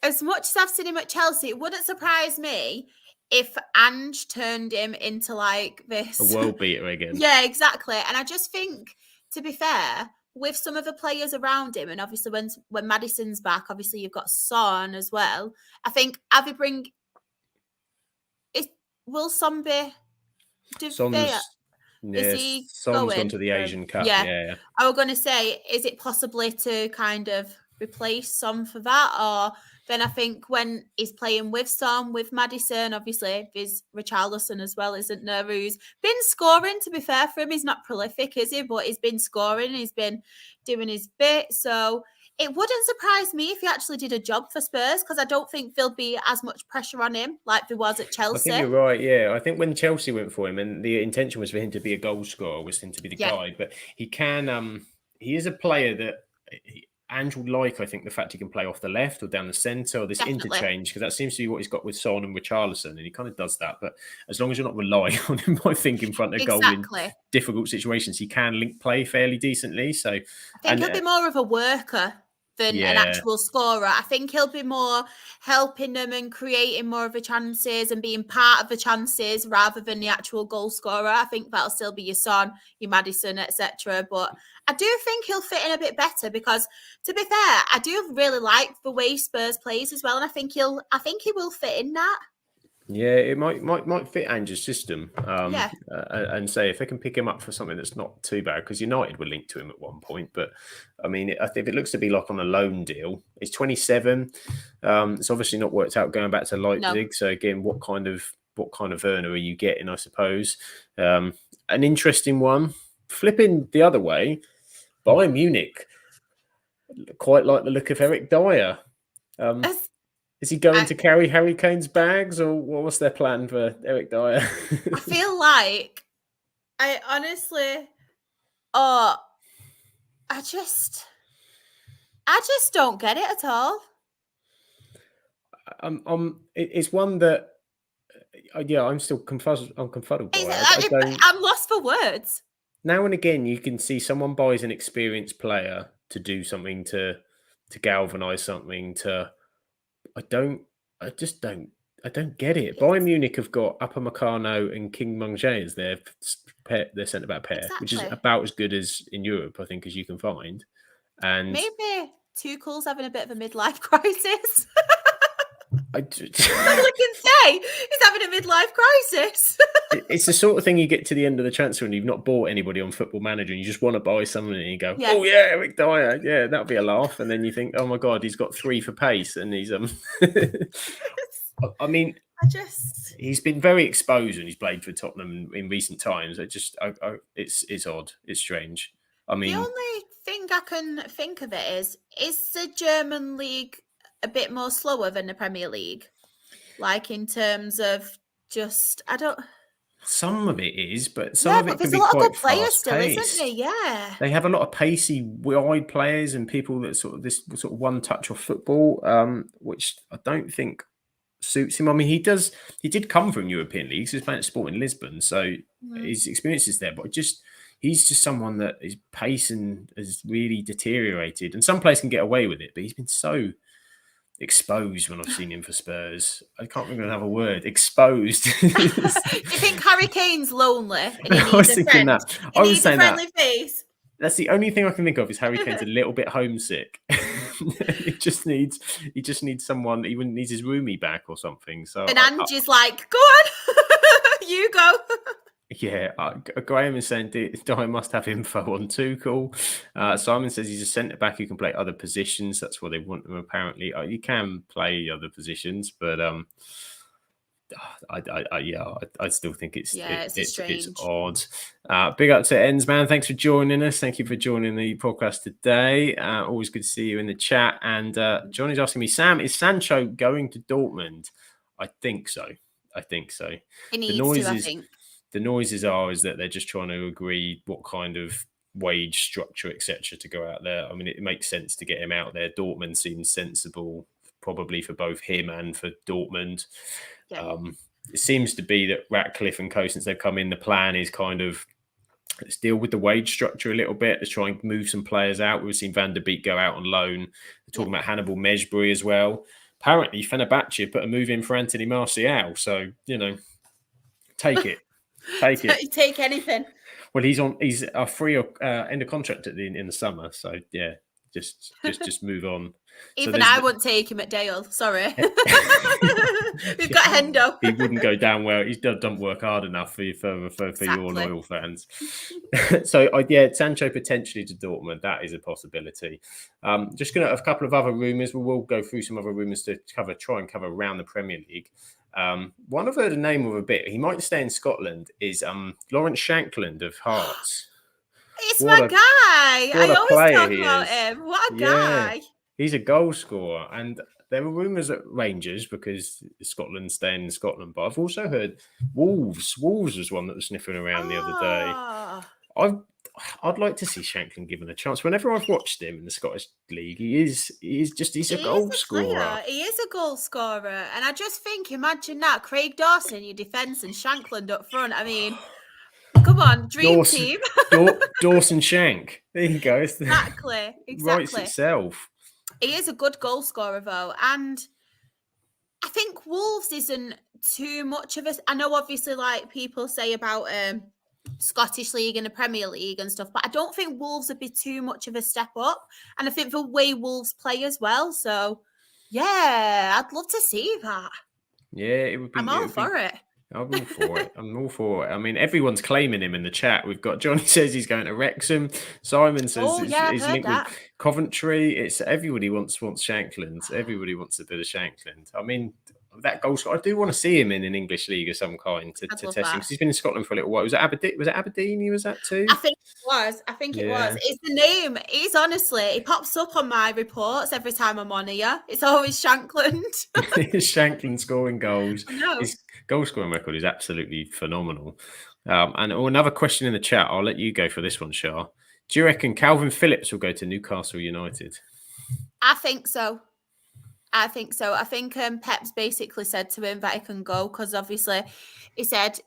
Speaker 2: As much as I've seen him at Chelsea, it wouldn't surprise me if Ange turned him into like this
Speaker 1: a world beater again.
Speaker 2: Yeah, exactly. And I just think, to be fair, with some of the players around him, and obviously when Maddison's back, obviously you've got Son as well. I think will Son be is he
Speaker 1: Son's
Speaker 2: going
Speaker 1: gone to the Asian Cup.
Speaker 2: Yeah. I was going to say, is it possibly to kind of replace Son for that? Or then I think when he's playing with Son, with Maddison, obviously there's Richarlison as well, isn't there? Who's been scoring, to be fair for him. He's not prolific, is he? But he's been scoring. He's been doing his bit. So it wouldn't surprise me if he actually did a job for Spurs because I don't think there'll be as much pressure on him like there was at Chelsea.
Speaker 1: I think you're right, yeah. I think when Chelsea went for him and the intention was for him to be a goal scorer, was him to be the guy, but he can he is a player that Andrew like, I think, the fact he can play off the left or down the centre or this interchange, because that seems to be what he's got with Son and Richarlison, and he kind of does that. But as long as you're not relying on him, I think, in front of goal in difficult situations, he can link play fairly decently. So
Speaker 2: I think he'll be more of a worker than an actual scorer. I think he'll be more helping them and creating more of the chances and being part of the chances rather than the actual goal scorer. I think that'll still be your Son, your Maddison, etc. But I do think he'll fit in a bit better because, to be fair, I do really like the way Spurs plays as well, and I think he will fit in that.
Speaker 1: Yeah, it might fit Ange's system. And say if they can pick him up for something that's not too bad, because United were linked to him at one point. But I mean, if it looks to be like on a loan deal, he's 27. It's obviously not worked out going back to Leipzig. No. So again, what kind of earner are you getting? I suppose an interesting one. Flipping the other way, Bayern Munich quite like the look of Eric Dyer. Is he going to carry Harry Kane's bags, or what's their plan for Eric Dyer?
Speaker 2: I feel like I just don't get it at all.
Speaker 1: It's one that, I'm still confuzzled. I'm confuddled by it.
Speaker 2: I'm lost for words.
Speaker 1: Now and again, you can see someone buys an experienced player to do something, to galvanise something, I don't get it. Yes. Bayern Munich have got Upamecano and King Mung-jae as their centre-back pair, which is about as good as in Europe, I think, as you can find. And
Speaker 2: maybe Tuchel's having a bit of a midlife crisis.
Speaker 1: I
Speaker 2: can say he's having a midlife crisis.
Speaker 1: It's the sort of thing you get to the end of the transfer and you've not bought anybody on Football Manager and you just want to buy someone and you go, oh yeah, Eric Dyer, yeah, that'll be a laugh. And then you think, oh my God, he's got 3 for pace and he's I mean, he's been very exposed when he's played for Tottenham in recent times. It's odd, it's strange. I mean,
Speaker 2: the only thing I can think of it is the German league a bit more slower than the Premier League? Like in terms of
Speaker 1: some of it is, but some of it can be quite fast-paced. There's a lot of good players still, isn't there?
Speaker 2: Yeah.
Speaker 1: They have a lot of pacey, wide players and people that sort of one-touch of football, which I don't think suits him. I mean, he did come from European leagues. He was playing at Sporting Lisbon, so his experience is there, but he's just someone that his pace has really deteriorated. And some players can get away with it, but he's been so exposed when I've seen him for Spurs. I can't remember another word. Exposed.
Speaker 2: You think Harry Kane's lonely? And he needs I was thinking that. I was saying that. Face?
Speaker 1: That's the only thing I can think of is Harry Kane's a little bit homesick. he just needs someone. He needs his roomie back or something. So
Speaker 2: and Angie's like, go on, you go.
Speaker 1: Yeah, Graham is saying Dyer must have info on Tuchel. Simon says he's a centre-back who can play other positions. That's why they want him, apparently. You can play other positions, but I still think it's odd. Big up to Ensman. Thanks for joining us. Thank you for joining the podcast today. Always good to see you in the chat. And Johnny's asking me, Sam, is Sancho going to Dortmund? I think so.
Speaker 2: He needs to, I think.
Speaker 1: The noises is that they're just trying to agree what kind of wage structure, etc., to go out there. I mean, it makes sense to get him out there. Dortmund seems sensible, probably for both him and for Dortmund. Yeah. It seems to be that Ratcliffe and co, since they've come in, the plan is kind of let's deal with the wage structure a little bit. Let's try and move some players out. We've seen Van der Beek go out on loan. They're talking about Hannibal Mejbri as well. Apparently, Fenerbahce put a move in for Anthony Martial. So, take it. Take it.
Speaker 2: Take anything.
Speaker 1: Well, he's a free end of contract in the summer. So yeah, just move on.
Speaker 2: Even I wouldn't take him at Dale. Sorry. We've got Hendo.
Speaker 1: He wouldn't go down well. He doesn't work hard enough for your loyal fans. So Sancho potentially to Dortmund. That is a possibility. Just going to have a couple of other rumours. We'll go through some other rumours to try and cover around the Premier League. One I've heard a name of a bit. He might stay in Scotland. Is Lawrence Shankland of Hearts.
Speaker 2: It's my guy. I always talk about him. What a guy.
Speaker 1: He's a goal scorer. And there were rumours at Rangers because Scotland's staying in Scotland. But I've also heard Wolves. Wolves was one that was sniffing around the other day. I'd like to see Shanklin given a chance. Whenever I've watched him in the Scottish League, he's a goal scorer.
Speaker 2: He is a goal scorer. And I just think, imagine that. Craig Dawson in your defence and Shankland up front. I mean, come on, dream team.
Speaker 1: Dawson Shank. There you go.
Speaker 2: Exactly.
Speaker 1: Writes itself.
Speaker 2: He is a good goal scorer, though. And I think Wolves isn't too much of a... I know, obviously, like people say about Scottish League and the Premier League and stuff, but I don't think Wolves would be too much of a step up. And I think the way Wolves play as well. So, yeah, I'd love to see that.
Speaker 1: Yeah, it would be.
Speaker 2: I'm all for it.
Speaker 1: I'm all for it. I'm all for it. I mean, everyone's claiming him in the chat. We've got Johnny says he's going to Wrexham. Simon says he's linked with Coventry. It's everybody wants Shankland. Everybody wants a bit of Shankland. I mean, that goal scorer, I do want to see him in an English league of some kind to test him, because he's been in Scotland for a little while. Was it Aberdeen he was at too?
Speaker 2: I think it was. It's the name. He's honestly, he pops up on my reports every time I'm on here. It's always Shankland.
Speaker 1: Shankland scoring goals. His goal scoring record is absolutely phenomenal. And another question in the chat. I'll let you go for this one, Shah. Do you reckon Calvin Phillips will go to Newcastle United?
Speaker 2: I think so. I think Pep's basically said to him that he can go, because obviously he said,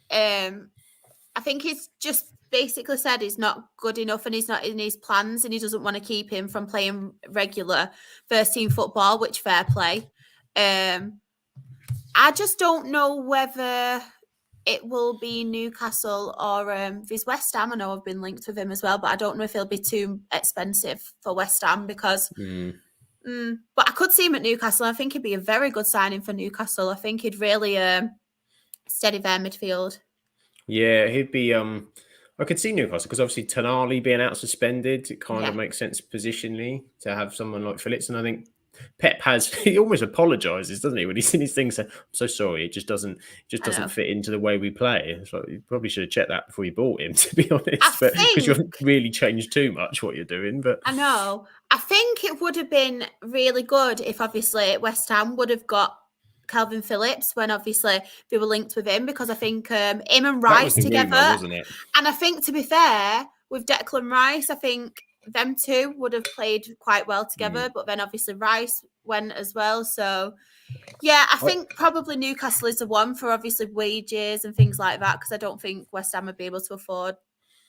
Speaker 2: I think he's just basically said he's not good enough and he's not in his plans, and he doesn't want to keep him from playing regular first team football, which fair play. I just don't know whether it will be Newcastle or there's West Ham. I know I've been linked with him as well, but I don't know if it'll be too expensive for West Ham, because... but I could see him at Newcastle. I think he'd be a very good signing for Newcastle. I think he'd really steady their midfield.
Speaker 1: Yeah, he'd be... I could see Newcastle, because obviously Tonali being out suspended, it kind of makes sense positionally to have someone like Phillips. And I think Pep he almost apologises, doesn't he, when he's in his thing, saying, I'm so sorry, it just doesn't fit into the way we play. So you probably should have checked that before you bought him, to be honest, because you haven't really changed too much what you're doing. But
Speaker 2: I know. I think it would have been really good if obviously West Ham would have got Calvin Phillips when obviously they were linked with him, because I think him and Rice together,
Speaker 1: wasn't it?
Speaker 2: And I think, to be fair, with Declan Rice, I think them two would have played quite well together, but then obviously Rice went as well. So yeah, I think probably Newcastle is the one for obviously wages and things like that, because I don't think West Ham would be able to afford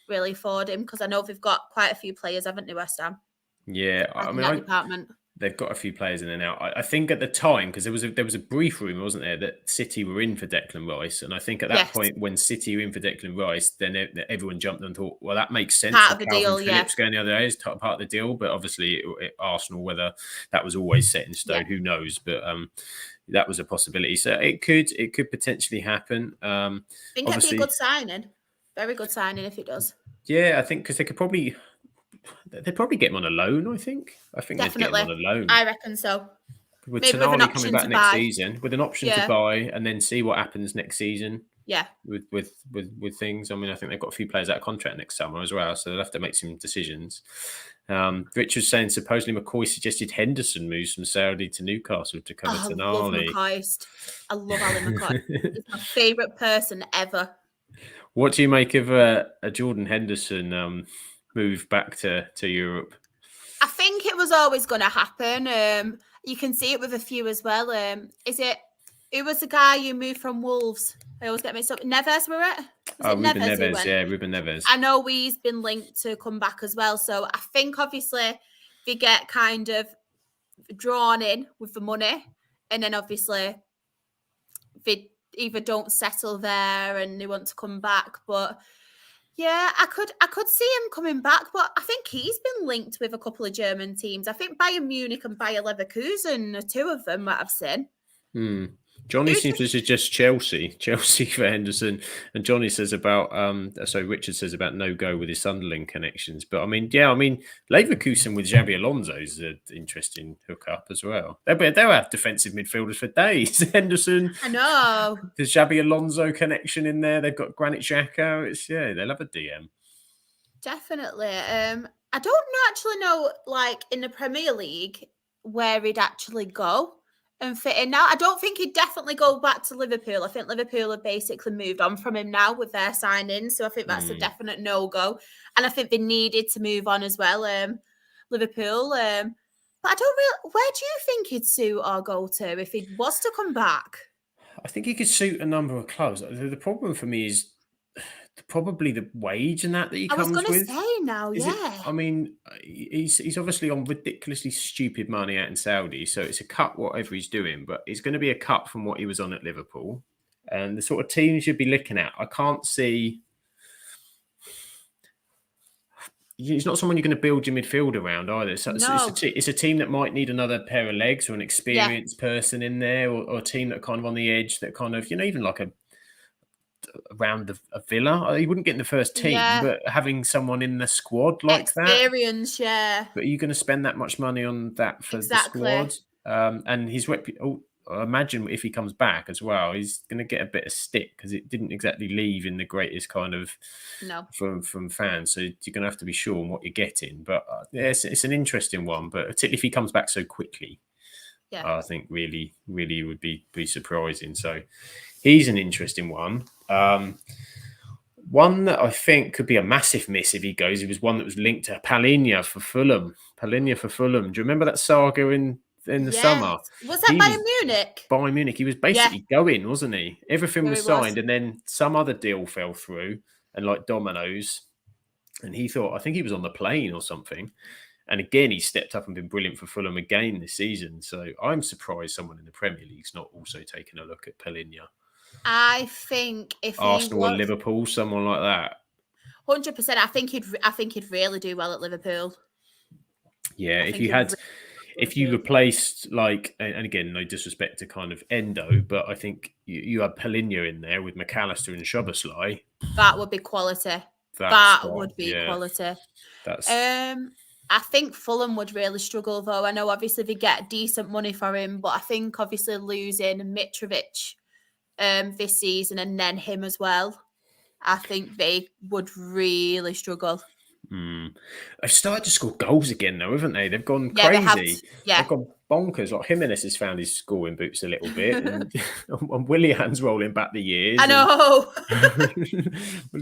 Speaker 2: him, because I know they've got quite a few players, haven't they, West Ham?
Speaker 1: Yeah, I mean,
Speaker 2: department.
Speaker 1: They've got a few players in and out. I think at the time, because there was a brief rumour, wasn't there, that City were in for Declan Rice, and I think at that point, when City were in for Declan Rice, then everyone jumped and thought, well, that makes sense.
Speaker 2: Part of the deal,
Speaker 1: Phillips going the other day is part of the deal, but obviously Arsenal, whether that was always set in stone, who knows? But that was a possibility, so it could potentially happen. I
Speaker 2: think that'd be a good signing, very good signing if it does.
Speaker 1: Yeah, I think because they'd probably get him on a loan. I think
Speaker 2: definitely
Speaker 1: they'd get him on a loan.
Speaker 2: I reckon so.
Speaker 1: With Tonali coming back next season, with an option to buy, and then see what happens next season.
Speaker 2: Yeah.
Speaker 1: With things. I mean, I think they've got a few players out of contract next summer as well, so they'll have to make some decisions. Rich was saying supposedly McCoy suggested Henderson moves from Serie to Newcastle to cover Tonali.
Speaker 2: I love Alan McCoy. He's my favourite person ever.
Speaker 1: What do you make of a Jordan Henderson move back to Europe?
Speaker 2: I think it was always going to happen. You can see it with a few as well. Who was the guy who moved from Wolves? I always get mixed up. Neves, were it?
Speaker 1: Ruben Neves, yeah, Ruben Neves.
Speaker 2: I know he's been linked to come back as well. So I think obviously they get kind of drawn in with the money, and then obviously they either don't settle there and they want to come back. But yeah, I could see him coming back, but I think he's been linked with a couple of German teams. I think Bayern Munich and Bayer Leverkusen are two of them that I've seen.
Speaker 1: Johnny seems to suggest Chelsea for Henderson, and Johnny says about Richard says about no go with his Sunderland connections. But I mean, Leverkusen with Xabi Alonso is an interesting hookup as well. They'll have defensive midfielders for days. Henderson,
Speaker 2: I know.
Speaker 1: The Xabi Alonso connection in there. They've got Granit Xhaka. They'll have a DM.
Speaker 2: Definitely. I don't actually know, like in the Premier League, where he'd actually go. and fit in now. I don't think he'd definitely go back to Liverpool. I think Liverpool have basically moved on from him now with their signing. So I think that's a definite no-go. And I think they needed to move on as well, Liverpool. But I don't really, where do you think he'd suit or go to if he was to come back?
Speaker 1: I think he could suit a number of clubs. The problem for me is probably the wage and that he
Speaker 2: I was
Speaker 1: comes
Speaker 2: going to
Speaker 1: with.
Speaker 2: say now,
Speaker 1: Is it?
Speaker 2: yeah.
Speaker 1: I mean, he's obviously on ridiculously stupid money out in Saudi, so it's a cut whatever he's doing, but it's going to be a cut from what he was on at Liverpool, and the sort of teams you'd be looking at. I can't see. He's not someone you're going to build your midfield around either. So
Speaker 2: No.
Speaker 1: it's a team that might need another pair of legs or an
Speaker 2: Yeah.
Speaker 1: experienced person in there, or a team that are kind of on the edge that kind of even like around a Villa. He wouldn't get in the first team,
Speaker 2: Yeah.
Speaker 1: but having someone in the squad like that.
Speaker 2: Experience, yeah.
Speaker 1: But are you going to spend that much money on that for the squad? And his I imagine if he comes back as well, he's going to get a bit of stick because it didn't exactly leave in the greatest kind of from fans. So you're going to have to be sure on what you're getting. But yeah, it's an interesting one. But particularly if he comes back so quickly, I think really would be surprising. So he's an interesting one. One that I think could be a massive miss if he goes. He was one that was linked to Palhinha for Fulham. Do you remember that saga in the summer?
Speaker 2: Was that Bayern Munich?
Speaker 1: Bayern Munich. He was basically going, wasn't he? Everything was signed, and then some other deal fell through, and like dominoes. And he thought, I think he was on the plane or something. And again, he stepped up and been brilliant for Fulham again this season. So I'm surprised someone in the Premier League's not also taking a look at Palhinha.
Speaker 2: I think if
Speaker 1: Arsenal or Liverpool, someone like that.
Speaker 2: 100%. I think he'd really do well at Liverpool.
Speaker 1: Yeah, if you replaced and again, no disrespect to kind of Endo, but I think you had Palhinha in there with McAllister and Szoboszlai.
Speaker 2: That would be quality. Quality.
Speaker 1: That's.
Speaker 2: I think Fulham would really struggle, though. I know obviously they get decent money for him, but I think obviously losing Mitrovic this season and then him as well, I think they would really struggle.
Speaker 1: They've started to score goals again, though, haven't they? They've gone crazy. They've gone bonkers. Like Jimenez has found his scoring boots a little bit, and Willian's rolling back the years.
Speaker 2: I know.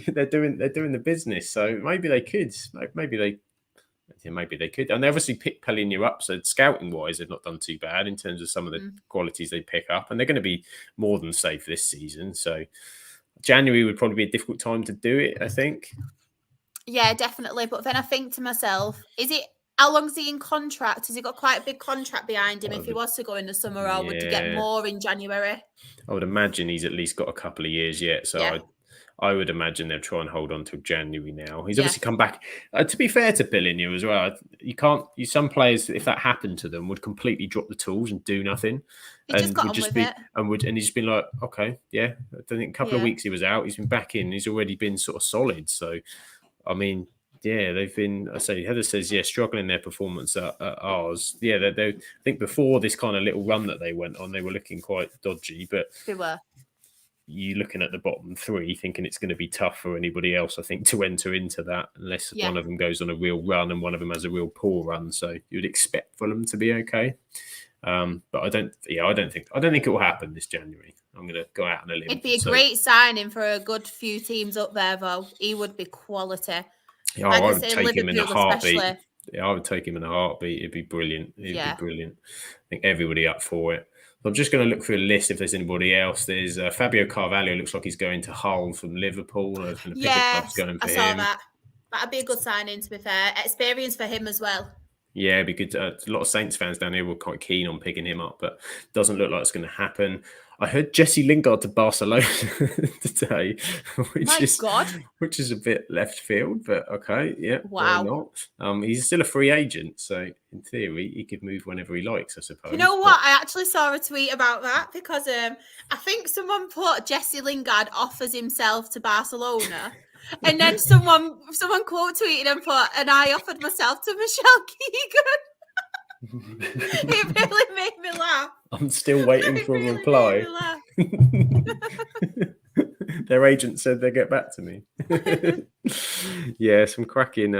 Speaker 1: They're doing the business. So maybe they could. Maybe they could. And they obviously picked Palhinha up. So scouting wise, they've not done too bad in terms of some of the qualities they pick up, and they're going to be more than safe this season. So January would probably be a difficult time to do it, I think.
Speaker 2: Yeah, definitely. But then I think to myself, how long is he in contract? Has he got quite a big contract behind him if he was to go in the summer, or would you get more in January?
Speaker 1: I would imagine he's at least got a couple of years yet. So I would imagine they'll try and hold on till January now. He's obviously come back. To be fair to Palhinha as well, some players, if that happened to them, would completely drop the tools and do nothing.
Speaker 2: He's
Speaker 1: just been like, okay, yeah. I think a couple of weeks he was out. He's been back in. He's already been sort of solid. So, I mean, yeah, they've been. I say Heather says, struggling their performance at ours. Yeah, I think before this kind of little run that they went on, they were looking quite dodgy. But
Speaker 2: they were.
Speaker 1: You looking at the bottom three, thinking it's going to be tough for anybody else, I think, to enter into that unless one of them goes on a real run and one of them has a real poor run. So you'd expect Fulham to be okay, but I don't think it will happen this January. I'm going to go out on a limb.
Speaker 2: It'd be a great signing for a good few teams up there, though. He would be quality.
Speaker 1: Yeah, I would take him in a heartbeat. Yeah, I would take him in a heartbeat. It'd be brilliant. It'd be brilliant. I think everybody up for it. I'm just going to look through a list if there's anybody else. There's Fabio Carvalho. Looks like he's going to Hull from Liverpool. I was going to pick a club's going for him.
Speaker 2: I saw that. That'd be a good signing, to be fair. Experience for him as well.
Speaker 1: Yeah, it'd be good. A lot of Saints fans down here were quite keen on picking him up, but doesn't look like it's going to happen. I heard Jesse Lingard to Barcelona today, which is a bit left field, but okay, yeah,
Speaker 2: wow.
Speaker 1: Why not? He's still a free agent, so in theory, he could move whenever he likes, I suppose.
Speaker 2: You know what? I actually saw a tweet about that because I think someone put Jesse Lingard offers himself to Barcelona. And then someone quote tweeted and put, and I offered myself to Michelle Keegan. It really made me laugh.
Speaker 1: I'm still waiting for a reply. Their agent said they'd get back to me. Yeah, some cracking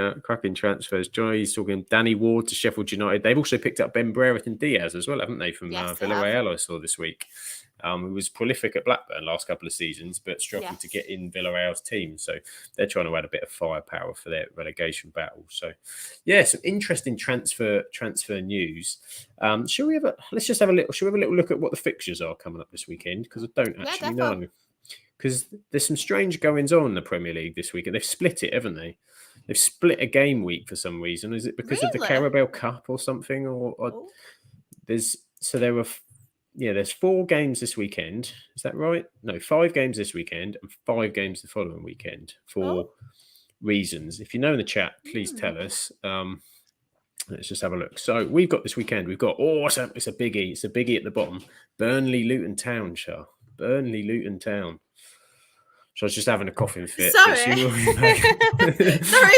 Speaker 1: transfers. Johnny's talking Danny Ward to Sheffield United. They've also picked up Ben Brereton and Diaz as well, haven't they, from
Speaker 2: Yes, they have.
Speaker 1: Villarreal I saw this week. Who was prolific at Blackburn last couple of seasons, but struggled to
Speaker 2: Yes.
Speaker 1: get in Villarreal's team. So they're trying to add a bit of firepower for their relegation battle. So, yeah, some interesting transfer news. Shall we have a little look at what the fixtures are coming up this weekend? Because I don't actually know. Because there's some strange goings on in the Premier League this week, and they've split it, haven't they? They've split a game week for some reason. Is it because of the Carabao Cup or something? Or there's 4 games this weekend. Is that right? No, 5 games this weekend and 5 games the following weekend for reasons. If you know in the chat, please tell us. Let's just have a look. So we've got this weekend. We've got it's a biggie. It's a biggie at the bottom. Burnley, Luton Town, Char. Burnley, Luton Town. So I was just having a coughing fit.
Speaker 2: Sorry. Sorry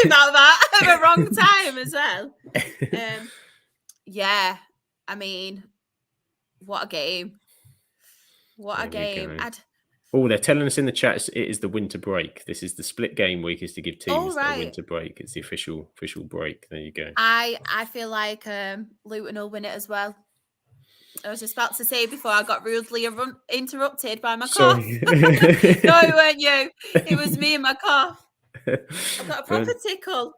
Speaker 2: about that. At the wrong time as well. Yeah, I mean, what a game. What a game.
Speaker 1: They're telling us in the chat it is the winter break. This is the split game week, is to give teams a winter break. It's the official break. There you go.
Speaker 2: I feel like Luton will win it as well. I was just about to say before I got rudely interrupted by my cough. No, it weren't you. It was me and my cough. I've got a proper tickle.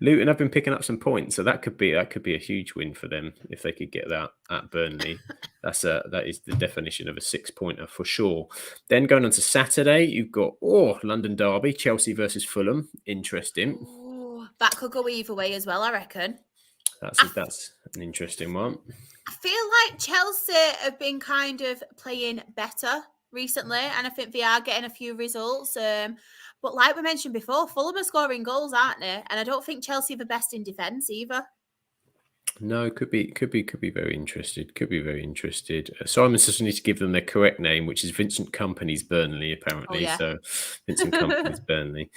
Speaker 1: Luton have been picking up some points, so that could be a huge win for them if they could get that at Burnley. That is the definition of a 6-pointer for sure. Then going on to Saturday, you've got London derby, Chelsea versus Fulham. Interesting.
Speaker 2: Ooh, that could go either way as well, I reckon.
Speaker 1: That's an interesting one.
Speaker 2: I feel like Chelsea have been kind of playing better recently, and I think they are getting a few results. But like we mentioned before, Fulham are scoring goals, aren't they? And I don't think Chelsea are the best in defence either.
Speaker 1: No, could be very interested. Simon says we need to give them their correct name, which is Vincent Kompany's Burnley, apparently. So Vincent Kompany's Burnley.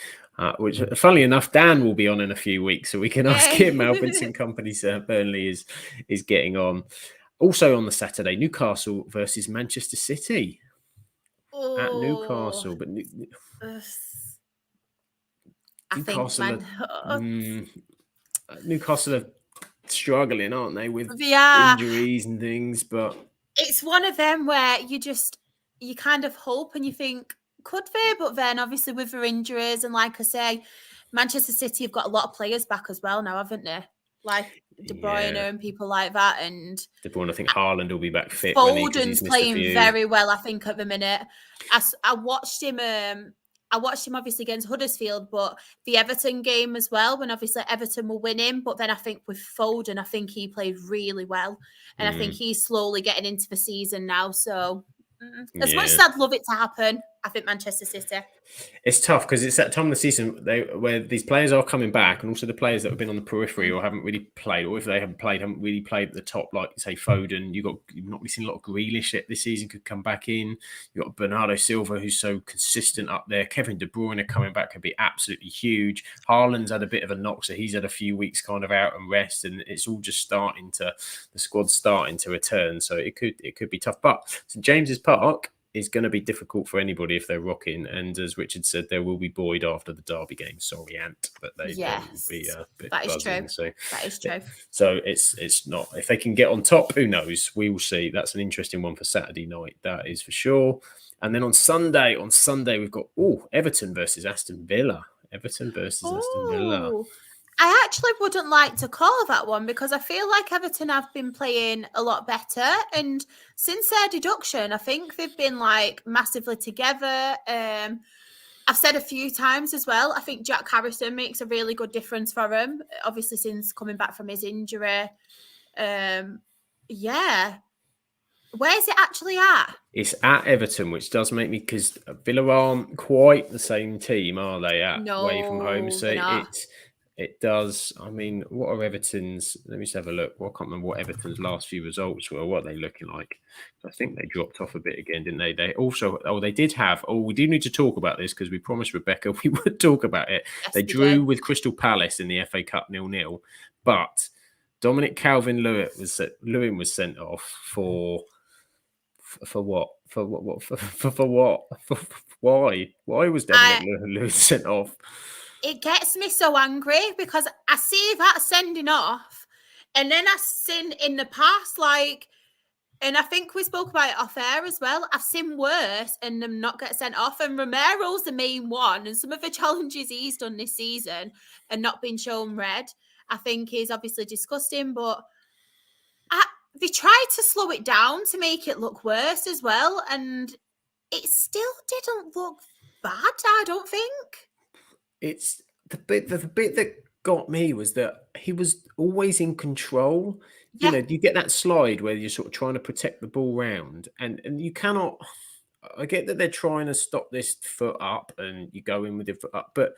Speaker 1: Which, funnily enough, Dan will be on in a few weeks, so we can ask him how Vincent Kompany's Burnley is getting on. Also on the Saturday, Newcastle versus Manchester City at Newcastle, but Newcastle are struggling, aren't they, with injuries and things? But
Speaker 2: it's one of them where you kind of hope and you think, could they? But then obviously with their injuries, and like I say, Manchester City have got a lot of players back as well now, haven't they? Like De Bruyne and people like that. And
Speaker 1: De Bruyne, I think Haaland will be back fit.
Speaker 2: Foden's playing very well, I think, at the minute. I watched him. I watched him obviously against Huddersfield, but the Everton game as well, when obviously Everton were winning. But then I think with Foden, I think he played really well. And I think he's slowly getting into the season now. So as much as I'd love it to happen, I think Manchester City.
Speaker 1: It's tough because it's that time of the season where these players are coming back, and also the players that have been on the periphery or haven't really played, or if they haven't really played at the top, like say Foden. You've not really seen a lot of Grealish yet this season, could come back in. You've got Bernardo Silva, who's so consistent up there. Kevin De Bruyne coming back could be absolutely huge. Haaland's had a bit of a knock, so he's had a few weeks kind of out and rest, and it's all just the squad's starting to return. So it could be tough. But St James's Park is going to be difficult for anybody if they're rocking. And as Richard said, there will be Boyd after the derby game. Sorry, Ant, but they will be a bit buzzing.
Speaker 2: That is true.
Speaker 1: So it's not, if they can get on top, who knows? We will see. That's an interesting one for Saturday night. That is for sure. And then on Sunday, we've got Everton versus Aston Villa. Aston Villa.
Speaker 2: I actually wouldn't like to call that one because I feel like Everton have been playing a lot better. And since their deduction, I think they've been like massively together. I've said a few times as well, I think Jack Harrison makes a really good difference for him, obviously since coming back from his injury. Where's it actually at?
Speaker 1: It's at Everton, which does make me, because Villa aren't quite the same team, are they? Away from home, so it does. I mean, what are Everton's? Let me just have a look. I can't remember what Everton's last few results were. What are they looking like? I think they dropped off a bit again, didn't they? They also, they did have. We do need to talk about this because we promised Rebecca we would talk about it.
Speaker 2: Yes,
Speaker 1: they drew with Crystal Palace in the FA Cup 0-0, but Dominic Calvin-Lewin was sent off for For what? For what? For what? Why? Why was Dominic Lewis sent off?
Speaker 2: It gets me so angry because I see that sending off, and then I've seen in the past, and I think we spoke about it off air as well. I've seen worse and them not get sent off. And Romero's the main one. And some of the challenges he's done this season and not been shown red, I think is obviously disgusting. But they tried to slow it down to make it look worse as well. And it still didn't look bad, I don't think.
Speaker 1: It's the bit that got me was that he was always in control. You know, you get that slide where you're sort of trying to protect the ball round, and you cannot. I get that they're trying to stop this foot up, and you go in with your foot up, but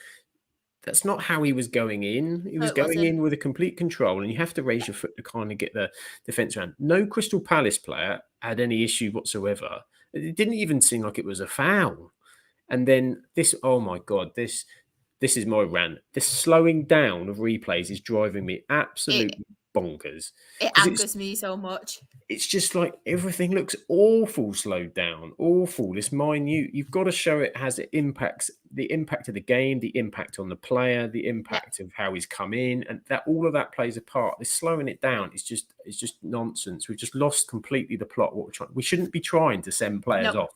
Speaker 1: that's not how he was going in. He was going in with a complete control, and you have to raise your foot to kind of get the defence around. No Crystal Palace player had any issue whatsoever. It didn't even seem like it was a foul. And then this, oh my God, this is my rant. This slowing down of replays is driving me absolutely bonkers.
Speaker 2: It angers me so much.
Speaker 1: It's just like everything looks awful slowed down, awful. It's minute. You've got to show it has the impact of the game, the impact on the player, the impact of how he's come in, and that all of that plays a part. This slowing it down is just nonsense. We've just lost completely the plot. What we're trying. We shouldn't be trying to send players off.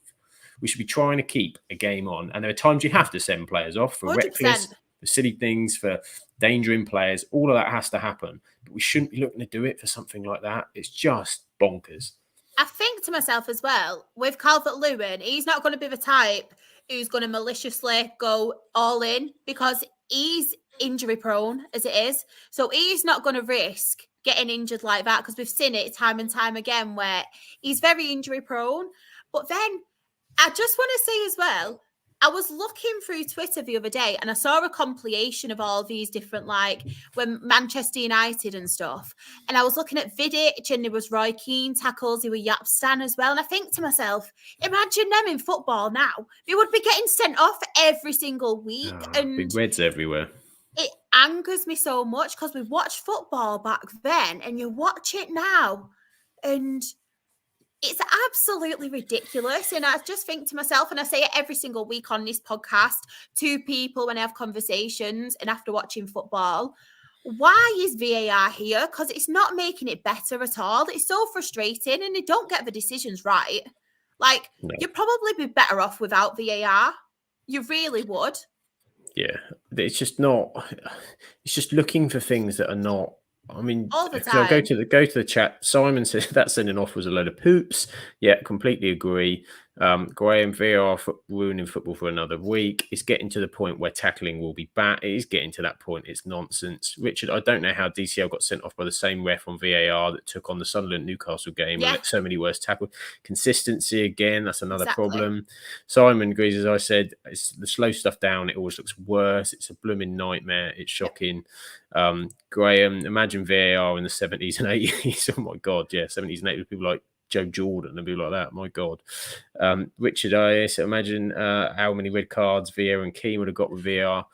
Speaker 1: We should be trying to keep a game on. And there are times you have to send players off for 100%. Reckless, for silly things, for endangering players. All of that has to happen. But we shouldn't be looking to do it for something like that. It's just bonkers.
Speaker 2: I think to myself as well, with Calvert-Lewin, he's not going to be the type who's going to maliciously go all in because he's injury prone as it is. So he's not going to risk getting injured like that because we've seen it time and time again where he's very injury prone. But then I just want to say as well, I was looking through Twitter the other day and I saw a compilation of all these different, when Manchester United and stuff. And I was looking at Vidic and there was Roy Keane tackles, there were Yapstan as well. And I think to myself, imagine them in football now. They would be getting sent off every single week. And
Speaker 1: big reds everywhere.
Speaker 2: It angers me so much because we watched football back then and you watch it now. And it's absolutely ridiculous. And I just think to myself, and I say it every single week on this podcast to people when I have conversations and after watching football, why is VAR here? Because it's not making it better at all. It's so frustrating and they don't get the decisions right. You'd probably be better off without VAR. You really would.
Speaker 1: Yeah. It's just not, it's just looking for things that are not. I mean,
Speaker 2: all the time.
Speaker 1: I'll go to the chat. Simon says that sending off was a load of poops. Yeah, completely agree. Graham, VAR ruining football for another week. It's getting to the point where tackling will be back. It is getting to that point. It's nonsense. Richard, I don't know how DCL got sent off by the same ref on VAR that took on the Sunderland Newcastle game. Yeah. So many worse tackles. Consistency again. That's another problem. Simon agrees, as I said, it's the slow stuff down. It always looks worse. It's a blooming nightmare. It's shocking. Graham, imagine VAR in the 70s and 80s. Oh my God, yeah, 70s and 80s. People like Joe Jordan and people like that. My God. Richard, I imagine how many red cards Vieira and Keane would have got with VAR.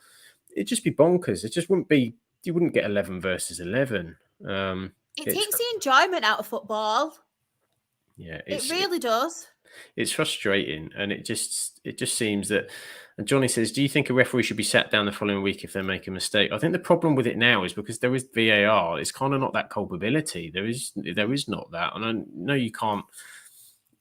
Speaker 1: It'd just be bonkers. It just wouldn't be. You wouldn't get 11 versus 11.
Speaker 2: It takes the enjoyment out of football.
Speaker 1: Yeah,
Speaker 2: it really does.
Speaker 1: It's frustrating, and it just seems that. And Johnny says, do you think a referee should be sat down the following week if they make a mistake? I think the problem with it now is because there is VAR, it's kind of not that culpability. There is not that. And I know you can't,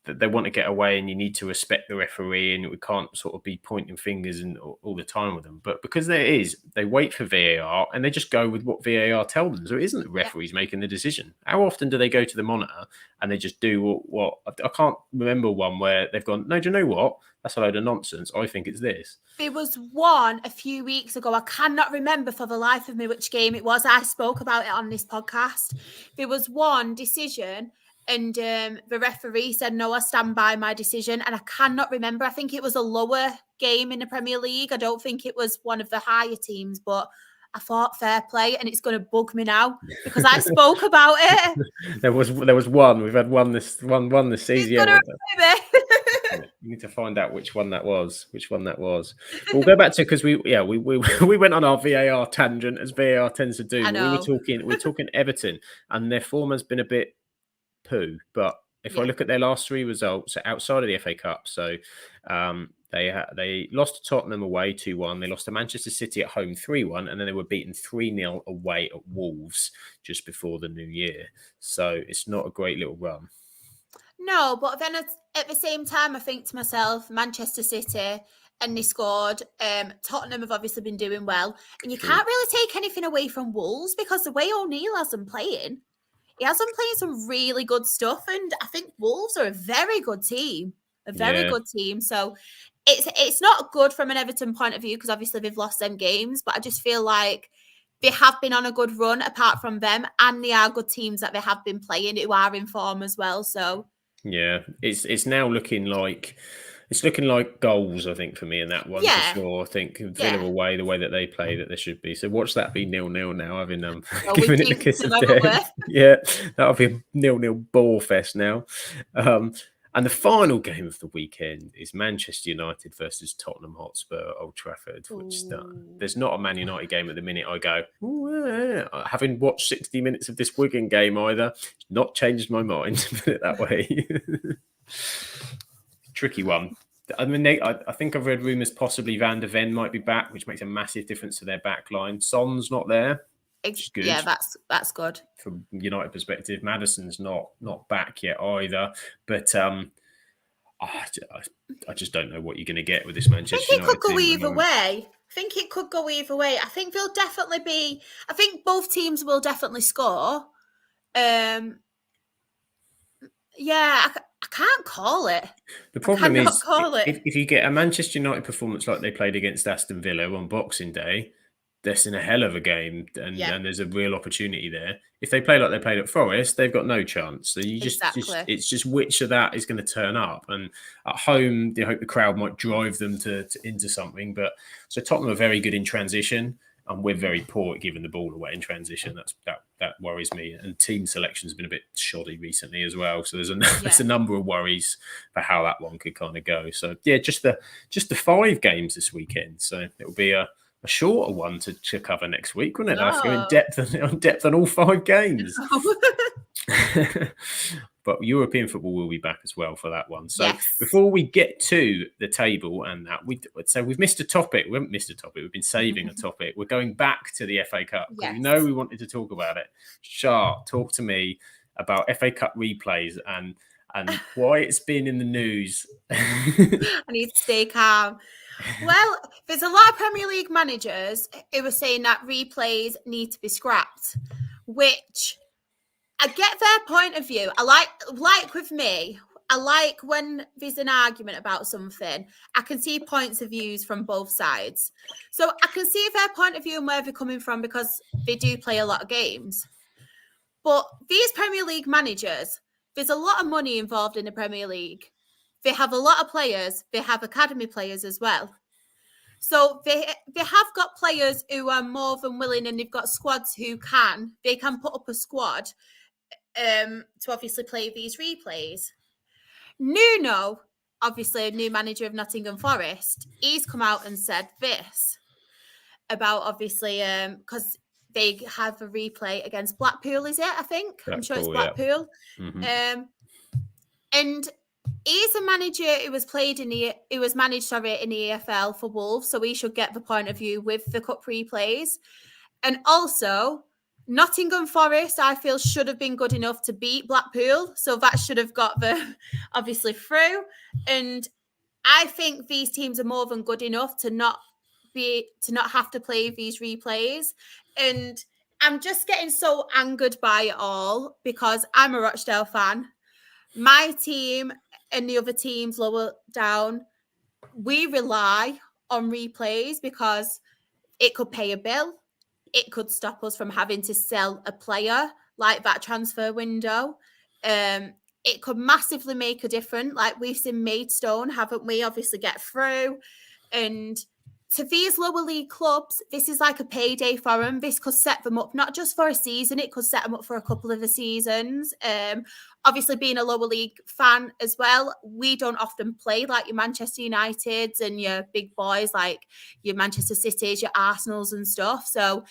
Speaker 1: they want to get away and you need to respect the referee and we can't sort of be pointing fingers and all the time with them. But because there is, they wait for VAR and they just go with what VAR tell them. So it isn't the referees making the decision. How often do they go to the monitor and they just do what I can't remember one where they've gone, no, do you know what? That's a load of nonsense. I think it's this.
Speaker 2: There was one a few weeks ago. I cannot remember for the life of me which game it was. I spoke about it on this podcast. There was one decision and the referee said, no, I stand by my decision. And I cannot remember. I think it was a lower game in the Premier League. I don't think it was one of the higher teams, but I thought fair play, and it's going to bug me now because I spoke about it.
Speaker 1: There was one. We've had one this season. Yeah, you need to find out which one that was. We'll go back to because we went on our VAR tangent as VAR tends to do. We're talking Everton, and their form has been a bit poo, but if I look at their last 3 results outside of the FA Cup, so they lost to Tottenham away 2-1. They lost to Manchester City at home 3-1, and then they were beaten 3-0 away at Wolves just before the new year. So it's not a great little run.
Speaker 2: No, but then at the same time, I think to myself, Manchester City, and they scored. Tottenham have obviously been doing well. And you can't really take anything away from Wolves because the way O'Neill has them playing, he has them playing some really good stuff. And I think Wolves are a very good team. Good team. So it's not good from an Everton point of view because obviously they've lost them games. But I just feel like they have been on a good run apart from them. And they are good teams that they have been playing who are in form as well. So
Speaker 1: yeah, it's now looking like goals, I think, for me in that one for sure. I think Villa away, the way that they play, that there should be. So watch that be 0-0 now, having given it the kiss of death. Yeah, that'll be a 0-0 ball fest now. And the final game of the weekend is Manchester United versus Tottenham Hotspur at Old Trafford. Which there's not a Man United game at the minute I go, having watched 60 minutes of this Wigan game either, not changed my mind, to put it that way. Tricky one. I mean, I think I've read rumours possibly Van der Ven might be back, which makes a massive difference to their back line. Son's not there. Which is good.
Speaker 2: Yeah, that's good.
Speaker 1: From United perspective, Maddison's not back yet either. But I just don't know what you're going to get with this Manchester United.
Speaker 2: I think it could go either way. I think they'll definitely be. I think both teams will definitely score. Yeah, I can't call it.
Speaker 1: The problem is, if you get a Manchester United performance like they played against Aston Villa on Boxing Day, that's in a hell of a game, and there's a real opportunity there. If they play like they played at Forest, they've got no chance. So it's just which of that is going to turn up. And at home, they hope the crowd might drive them to into something. But so Tottenham are very good in transition, and we're very poor at giving the ball away in transition. That worries me. And team selection has been a bit shoddy recently as well. So there's a number of worries for how that one could kind of go. So yeah, just the 5 games this weekend. So it'll be a shorter one to cover next week, wouldn't it? I have to go in depth on all 5 games. But European football will be back as well for that one. So before we get to the table and that, we've missed a topic. We haven't missed a topic. We've been saving a topic. We're going back to the FA Cup. Yes. We wanted to talk about it. Shah, talk to me about FA Cup replays and why it's been in the news.
Speaker 2: I need to stay calm. Well, there's a lot of Premier League managers who are saying that replays need to be scrapped, which I get their point of view. I like with me, I like when there's an argument about something, I can see points of views from both sides. So I can see their point of view and where they're coming from because they do play a lot of games. But these Premier League managers, there's a lot of money involved in the Premier League. They have a lot of players. They have academy players as well. So they have got players who are more than willing, and they've got squads who they can put up a squad to obviously play these replays. Nuno, obviously a new manager of Nottingham Forest, he's come out and said this about obviously because they have a replay against Blackpool, is it? I think I'm sure it's Blackpool. Yeah. Mm-hmm. And he's a manager who was managed in the EFL for Wolves, so he should get the point of view with the cup replays. And also, Nottingham Forest, I feel, should have been good enough to beat Blackpool, so that should have got the obviously through. And I think these teams are more than good enough to not have to play these replays. And I'm just getting so angered by it all because I'm a Rochdale fan. My team and the other teams lower down, we rely on replays because it could pay a bill. It could stop us from having to sell a player like that transfer window. It could massively make a difference. Like we've seen Maidstone, haven't we? Obviously get through. And to these lower league clubs, this is like a payday for them. This could set them up not just for a season, it could set them up for a couple of the seasons. Obviously, being a lower league fan as well, we don't often play like your Manchester Uniteds and your big boys like your Manchester Cities, your Arsenals and stuff. So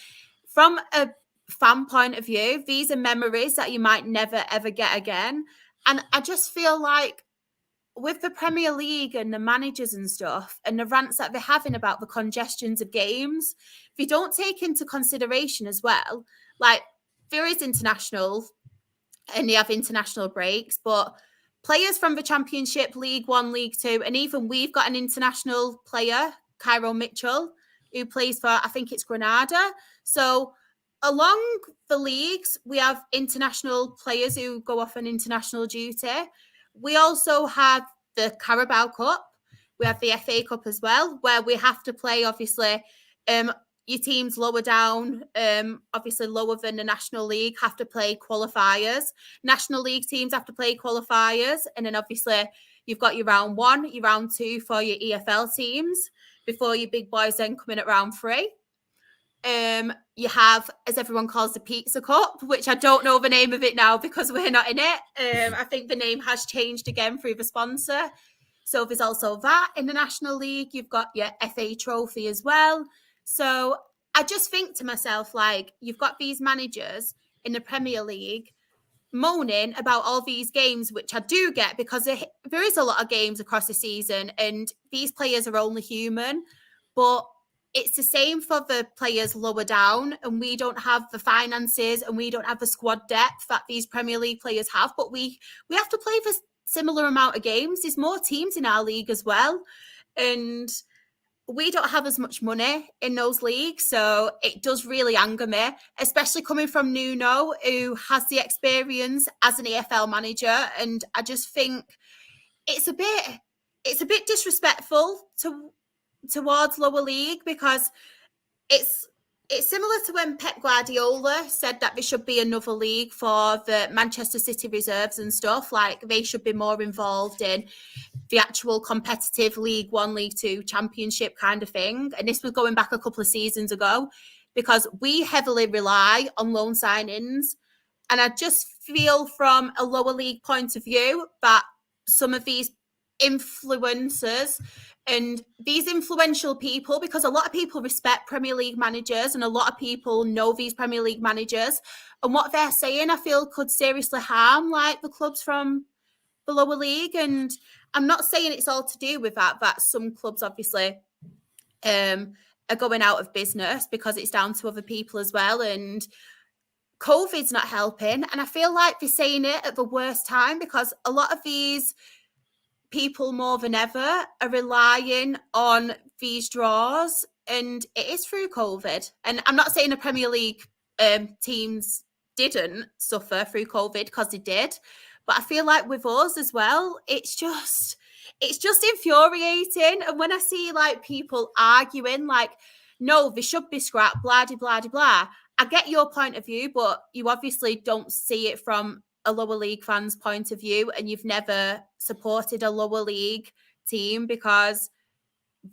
Speaker 2: from a fan point of view, these are memories that you might never, ever get again. And I just feel like with the Premier League and the managers and stuff and the rants that they're having about the congestions of games, if you don't take into consideration as well, like there is international and they have international breaks, but players from the Championship, League One, League Two, and even we've got an international player, Cairo Mitchell, who plays for, I think it's Granada. So along the leagues, we have international players who go off on international duty. We also have the Carabao Cup. We have the FA Cup as well, where we have to play, obviously, your teams lower down, obviously lower than the National League, have to play qualifiers. National League teams have to play qualifiers. And then obviously you've got your round one, your round two for your EFL teams before your big boys then come in at round three. You have, as everyone calls, the Pizza Cup, which I don't know the name of it now because we're not in it. I think the name has changed again through the sponsor. So there's also that in the National League. You've got your FA Trophy as well. So I just think to myself, like, you've got these managers in the Premier League moaning about all these games, which I do get because there is a lot of games across the season and these players are only human. But it's the same for the players lower down, and we don't have the finances and we don't have the squad depth that these Premier League players have. But we have to play for similar amount of games. There's more teams in our league as well, and we don't have as much money in those leagues. So it does really anger me, especially coming from Nuno, who has the experience as an EFL manager. And I just think it's a bit disrespectful towards lower league because it's similar to when Pep Guardiola said that there should be another league for the Manchester City reserves and stuff. Like they should be more involved in the actual competitive League One, League Two, Championship kind of thing. And this was going back a couple of seasons ago because we heavily rely on loan signings. And I just feel from a lower league point of view that some of these influencers and these influential people, because a lot of people respect Premier League managers and a lot of people know these Premier League managers, and what they're saying I feel could seriously harm like the clubs from the lower league. And I'm not saying it's all to do with that some clubs obviously are going out of business because it's down to other people as well, and COVID's not helping. And I feel like they're saying it at the worst time because a lot of these people more than ever are relying on these draws, and it is through COVID. And I'm not saying the Premier League teams didn't suffer through COVID because they did, but I feel like with us as well, it's just infuriating. And when I see like people arguing like, no, they should be scrapped, blah, blah, blah, blah. I get your point of view, but you obviously don't see it from a lower league fan's point of view, and you've never supported a lower league team because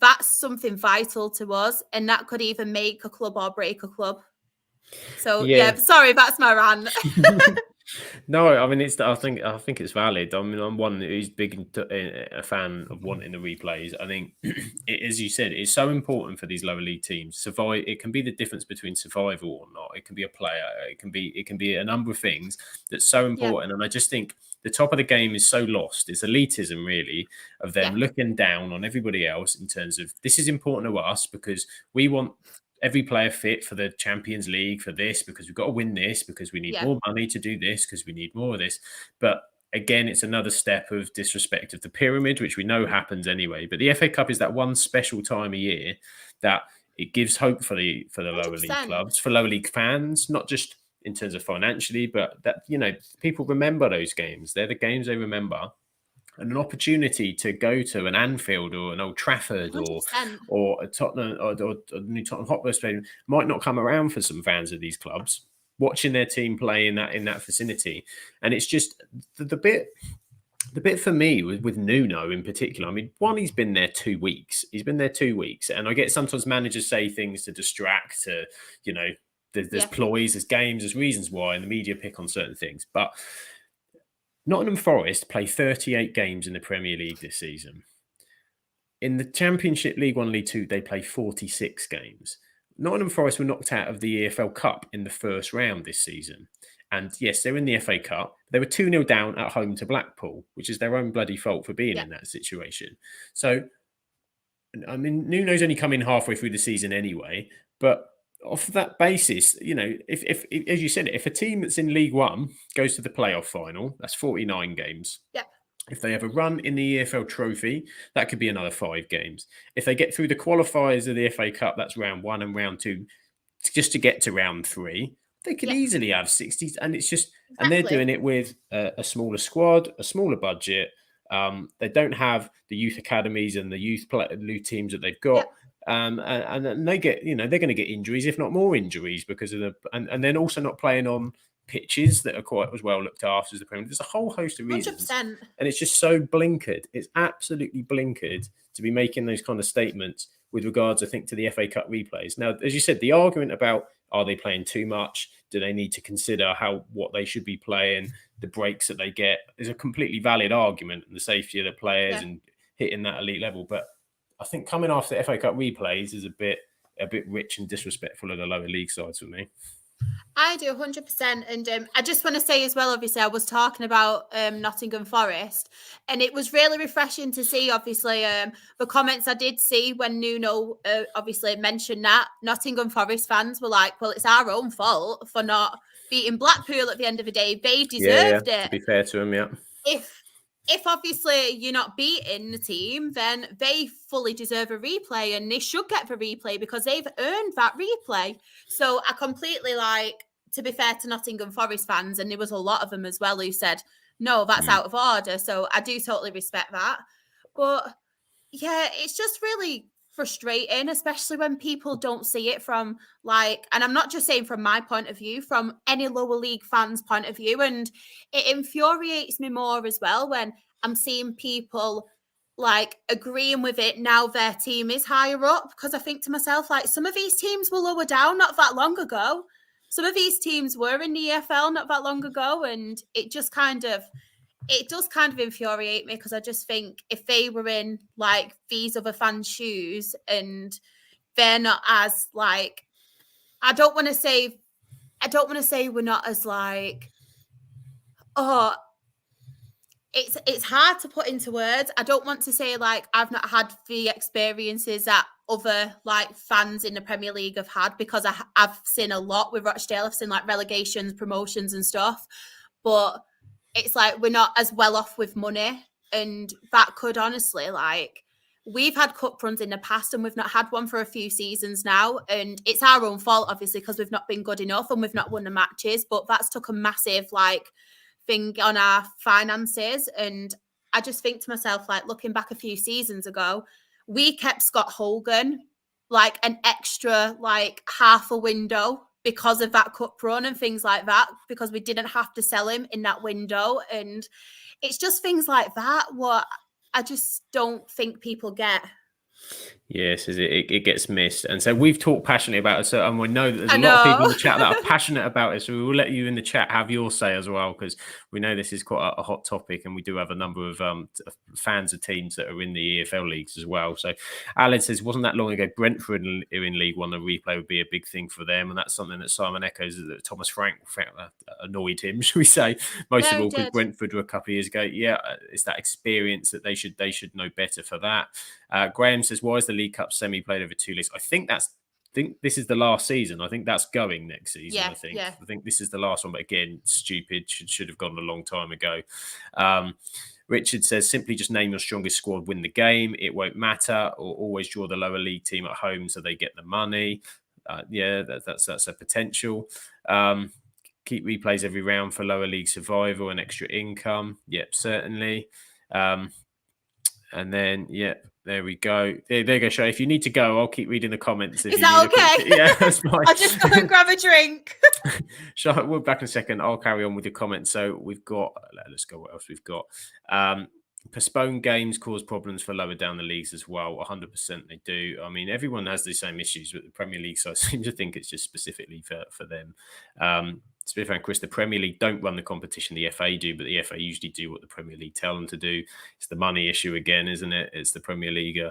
Speaker 2: that's something vital to us, and that could even make a club or break a club. So yeah sorry, that's my rant.
Speaker 1: No, I mean I think it's valid. I mean, I'm one who's a fan of wanting the replays. I think, as you said, it's so important for these lower league teams. Survive. It can be the difference between survival or not. It can be a player. It can be a number of things that's so important. And I just think the top of the game is so lost. It's elitism, really, of them looking down on everybody else in terms of this is important to us because we want every player fit for the Champions League for this because we've got to win this because we need more money to do this because we need more of this. But again, it's another step of disrespect of the pyramid, which we know happens anyway. But the FA Cup is that one special time a year that it gives hope for the lower
Speaker 2: 100%.
Speaker 1: league clubs, for lower league fans, not just in terms of financially, but that, you know, people remember those games. They're the games they remember. And an opportunity to go to an Anfield or an Old Trafford
Speaker 2: 100%.
Speaker 1: or a Tottenham or a new Tottenham Hotspur Stadium might not come around for some fans of these clubs watching their team play in that vicinity. And it's just the bit for me with Nuno in particular. I mean, one, he's been there 2 weeks. And I get sometimes managers say things to distract, to, you know, there's ploys, there's games, there's reasons why, and the media pick on certain things. But Nottingham Forest play 38 games in the Premier League this season. In the Championship, League One, League Two, they play 46 games. Nottingham Forest were knocked out of the EFL Cup in the first round this season. And yes, they're in the FA Cup. They were 2-0 down at home to Blackpool, which is their own bloody fault for being in that situation. So, I mean, Nuno's only come in halfway through the season anyway, but off that basis, you know, if as you said, if a team that's in League One goes to the playoff final, that's 49 games.
Speaker 2: Yeah.
Speaker 1: If they have a run in the EFL Trophy, that could be another 5 games. If they get through the qualifiers of the FA Cup, that's round 1 and round 2, just to get to round 3, they could easily have 60. And it's just, and they're doing it with a smaller squad, a smaller budget. They don't have the youth academies and the youth teams that they've got. And they get, you know, they're going to get injuries, if not more injuries, because of and then also not playing on pitches that are quite as well looked after as the Premier League. There's a whole host of reasons.
Speaker 2: 100%.
Speaker 1: And it's just so blinkered. It's absolutely blinkered to be making those kind of statements with regards, I think, to the FA Cup replays. Now, as you said, the argument about are they playing too much? Do they need to consider what they should be playing, the breaks that they get, is a completely valid argument, and the safety of the players and hitting that elite level. But I think coming after the FA Cup replays is a bit rich and disrespectful of the lower league sides for me.
Speaker 2: I do 100%. And I just want to say as well, obviously, I was talking about Nottingham Forest, and it was really refreshing to see, obviously, the comments I did see when Nuno obviously mentioned that. Nottingham Forest fans were like, well, it's our own fault for not beating Blackpool at the end of the day. They deserved it.
Speaker 1: To be fair to them,
Speaker 2: If obviously you're not beating the team, then they fully deserve a replay, and they should get the replay because they've earned that replay. So I completely to be fair to Nottingham Forest fans, and there was a lot of them as well who said, no, that's out of order. So I do totally respect that. But yeah, it's just really frustrating, especially when people don't see it from and I'm not just saying from my point of view, from any lower league fans' point of view. And it infuriates me more as well when I'm seeing people agreeing with it now their team is higher up, because I think to myself, some of these teams were lower down not that long ago. Some of these teams were in the EFL not that long ago, and it just it does kind of infuriate me, because I just think if they were in these other fans' shoes and they're not as I don't want to say we're not as it's hard to put into words. I don't want to say I've not had the experiences that other fans in the Premier League have had, because I've seen a lot with Rochdale. I've seen relegations, promotions and stuff, but it's we're not as well off with money, and that could honestly we've had cup runs in the past and we've not had one for a few seasons now, and it's our own fault obviously because we've not been good enough and we've not won the matches, but that's took a massive thing on our finances. And I just think to myself, looking back a few seasons ago, we kept Scott Hogan an extra half a window because of that cup run and things like that, because we didn't have to sell him in that window. And it's just things like that what I just don't think people get.
Speaker 1: Yes, it gets missed. And so we've talked passionately about it. So, and we know that there's a lot of people in the chat that are passionate about it. So we will let you in the chat have your say as well, because we know this is quite a hot topic, and we do have a number of fans of teams that are in the EFL leagues as well. So Alan says, wasn't that long ago Brentford in League One, the replay would be a big thing for them. And that's something that Simon echoes, that Thomas Frank annoyed him, should we say, most of all, because Brentford were a couple of years ago. Yeah, it's that experience that they should know better for that. Graham says, why is the League Cup semi played over 2 leagues? I think this is the last season. I think that's going next season. I think this is the last one. But again, stupid. Should have gone a long time ago. Richard says, simply just name your strongest squad, win the game. It won't matter. Or always draw the lower league team at home so they get the money. That's a potential. Keep replays every round for lower league survival and extra income. Yep, certainly. And then, there we go. There you go, Shay. If you need to go, I'll keep reading the comments.
Speaker 2: Is that okay?
Speaker 1: Yeah, that's fine.
Speaker 2: I'll just go and grab a drink.
Speaker 1: Shay, we'll be back in a second. I'll carry on with the comments. So we've got, let's go, what else we've got? Postponed games cause problems for lower down the leagues as well. 100% they do. I mean, everyone has the same issues with the Premier League, so I seem to think it's just specifically for them. To be fair, Chris, the Premier League don't run the competition. The FA do, but the FA usually do what the Premier League tell them to do. It's the money issue again, isn't it? It's the Premier League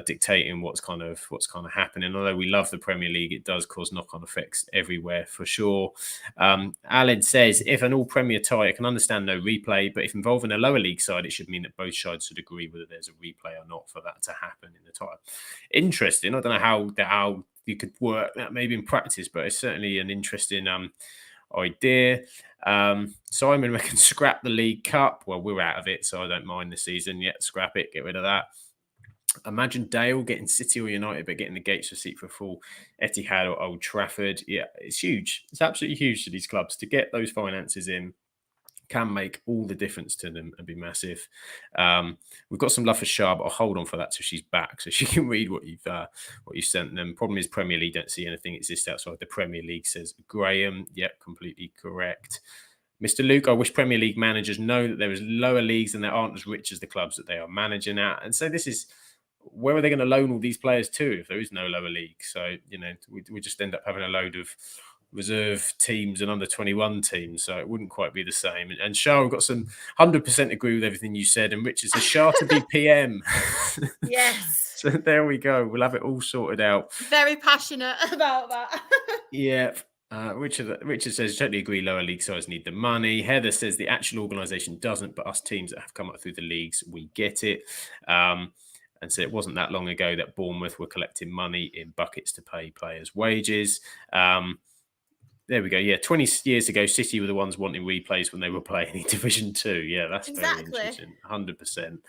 Speaker 1: dictating what's kind of happening. Although we love the Premier League, it does cause knock-on effects everywhere for sure. Alan says, if an all-Premier tie, I can understand no replay, but if involving a lower league side, it should mean that both sides should agree whether there's a replay or not for that to happen in the tie. Interesting. I don't know how you could work that maybe in practice, but it's certainly an interesting idea. Simon reckons scrap the League Cup. Well, we're out of it, so I don't mind the season yet. Scrap it, get rid of that. Imagine Dale getting City or United, but getting the gates receipt for full Etihad or Old Trafford. Yeah, it's huge. It's absolutely huge to these clubs to get those finances in. Can make all the difference to them and be massive. We've got some love for Shah, but I'll hold on for that till she's back so she can read what you've sent them. Problem is, Premier League don't see anything exist outside the Premier League, says Graham. Yep, completely correct. Mr. Luke, I wish Premier League managers know that there is lower leagues and they aren't as rich as the clubs that they are managing at. And so this is, where are they going to loan all these players to if there is no lower league? So, we just end up having a load of reserve teams and under 21 teams, so it wouldn't quite be the same. And Shah, we've got some 100% agree with everything you said, and Richard says Shah to be PM.
Speaker 2: Yes.
Speaker 1: So there we go. We'll have it all sorted out.
Speaker 2: Very passionate about that.
Speaker 1: Yeah. Richard says, totally agree, lower league sides need the money. Heather says the actual organisation doesn't, but us teams that have come up through the leagues, we get it. And so it wasn't that long ago that Bournemouth were collecting money in buckets to pay players' wages. There we go. Yeah, 20 years ago, City were the ones wanting replays when they were playing in Division 2. Yeah, that's very interesting. 100%.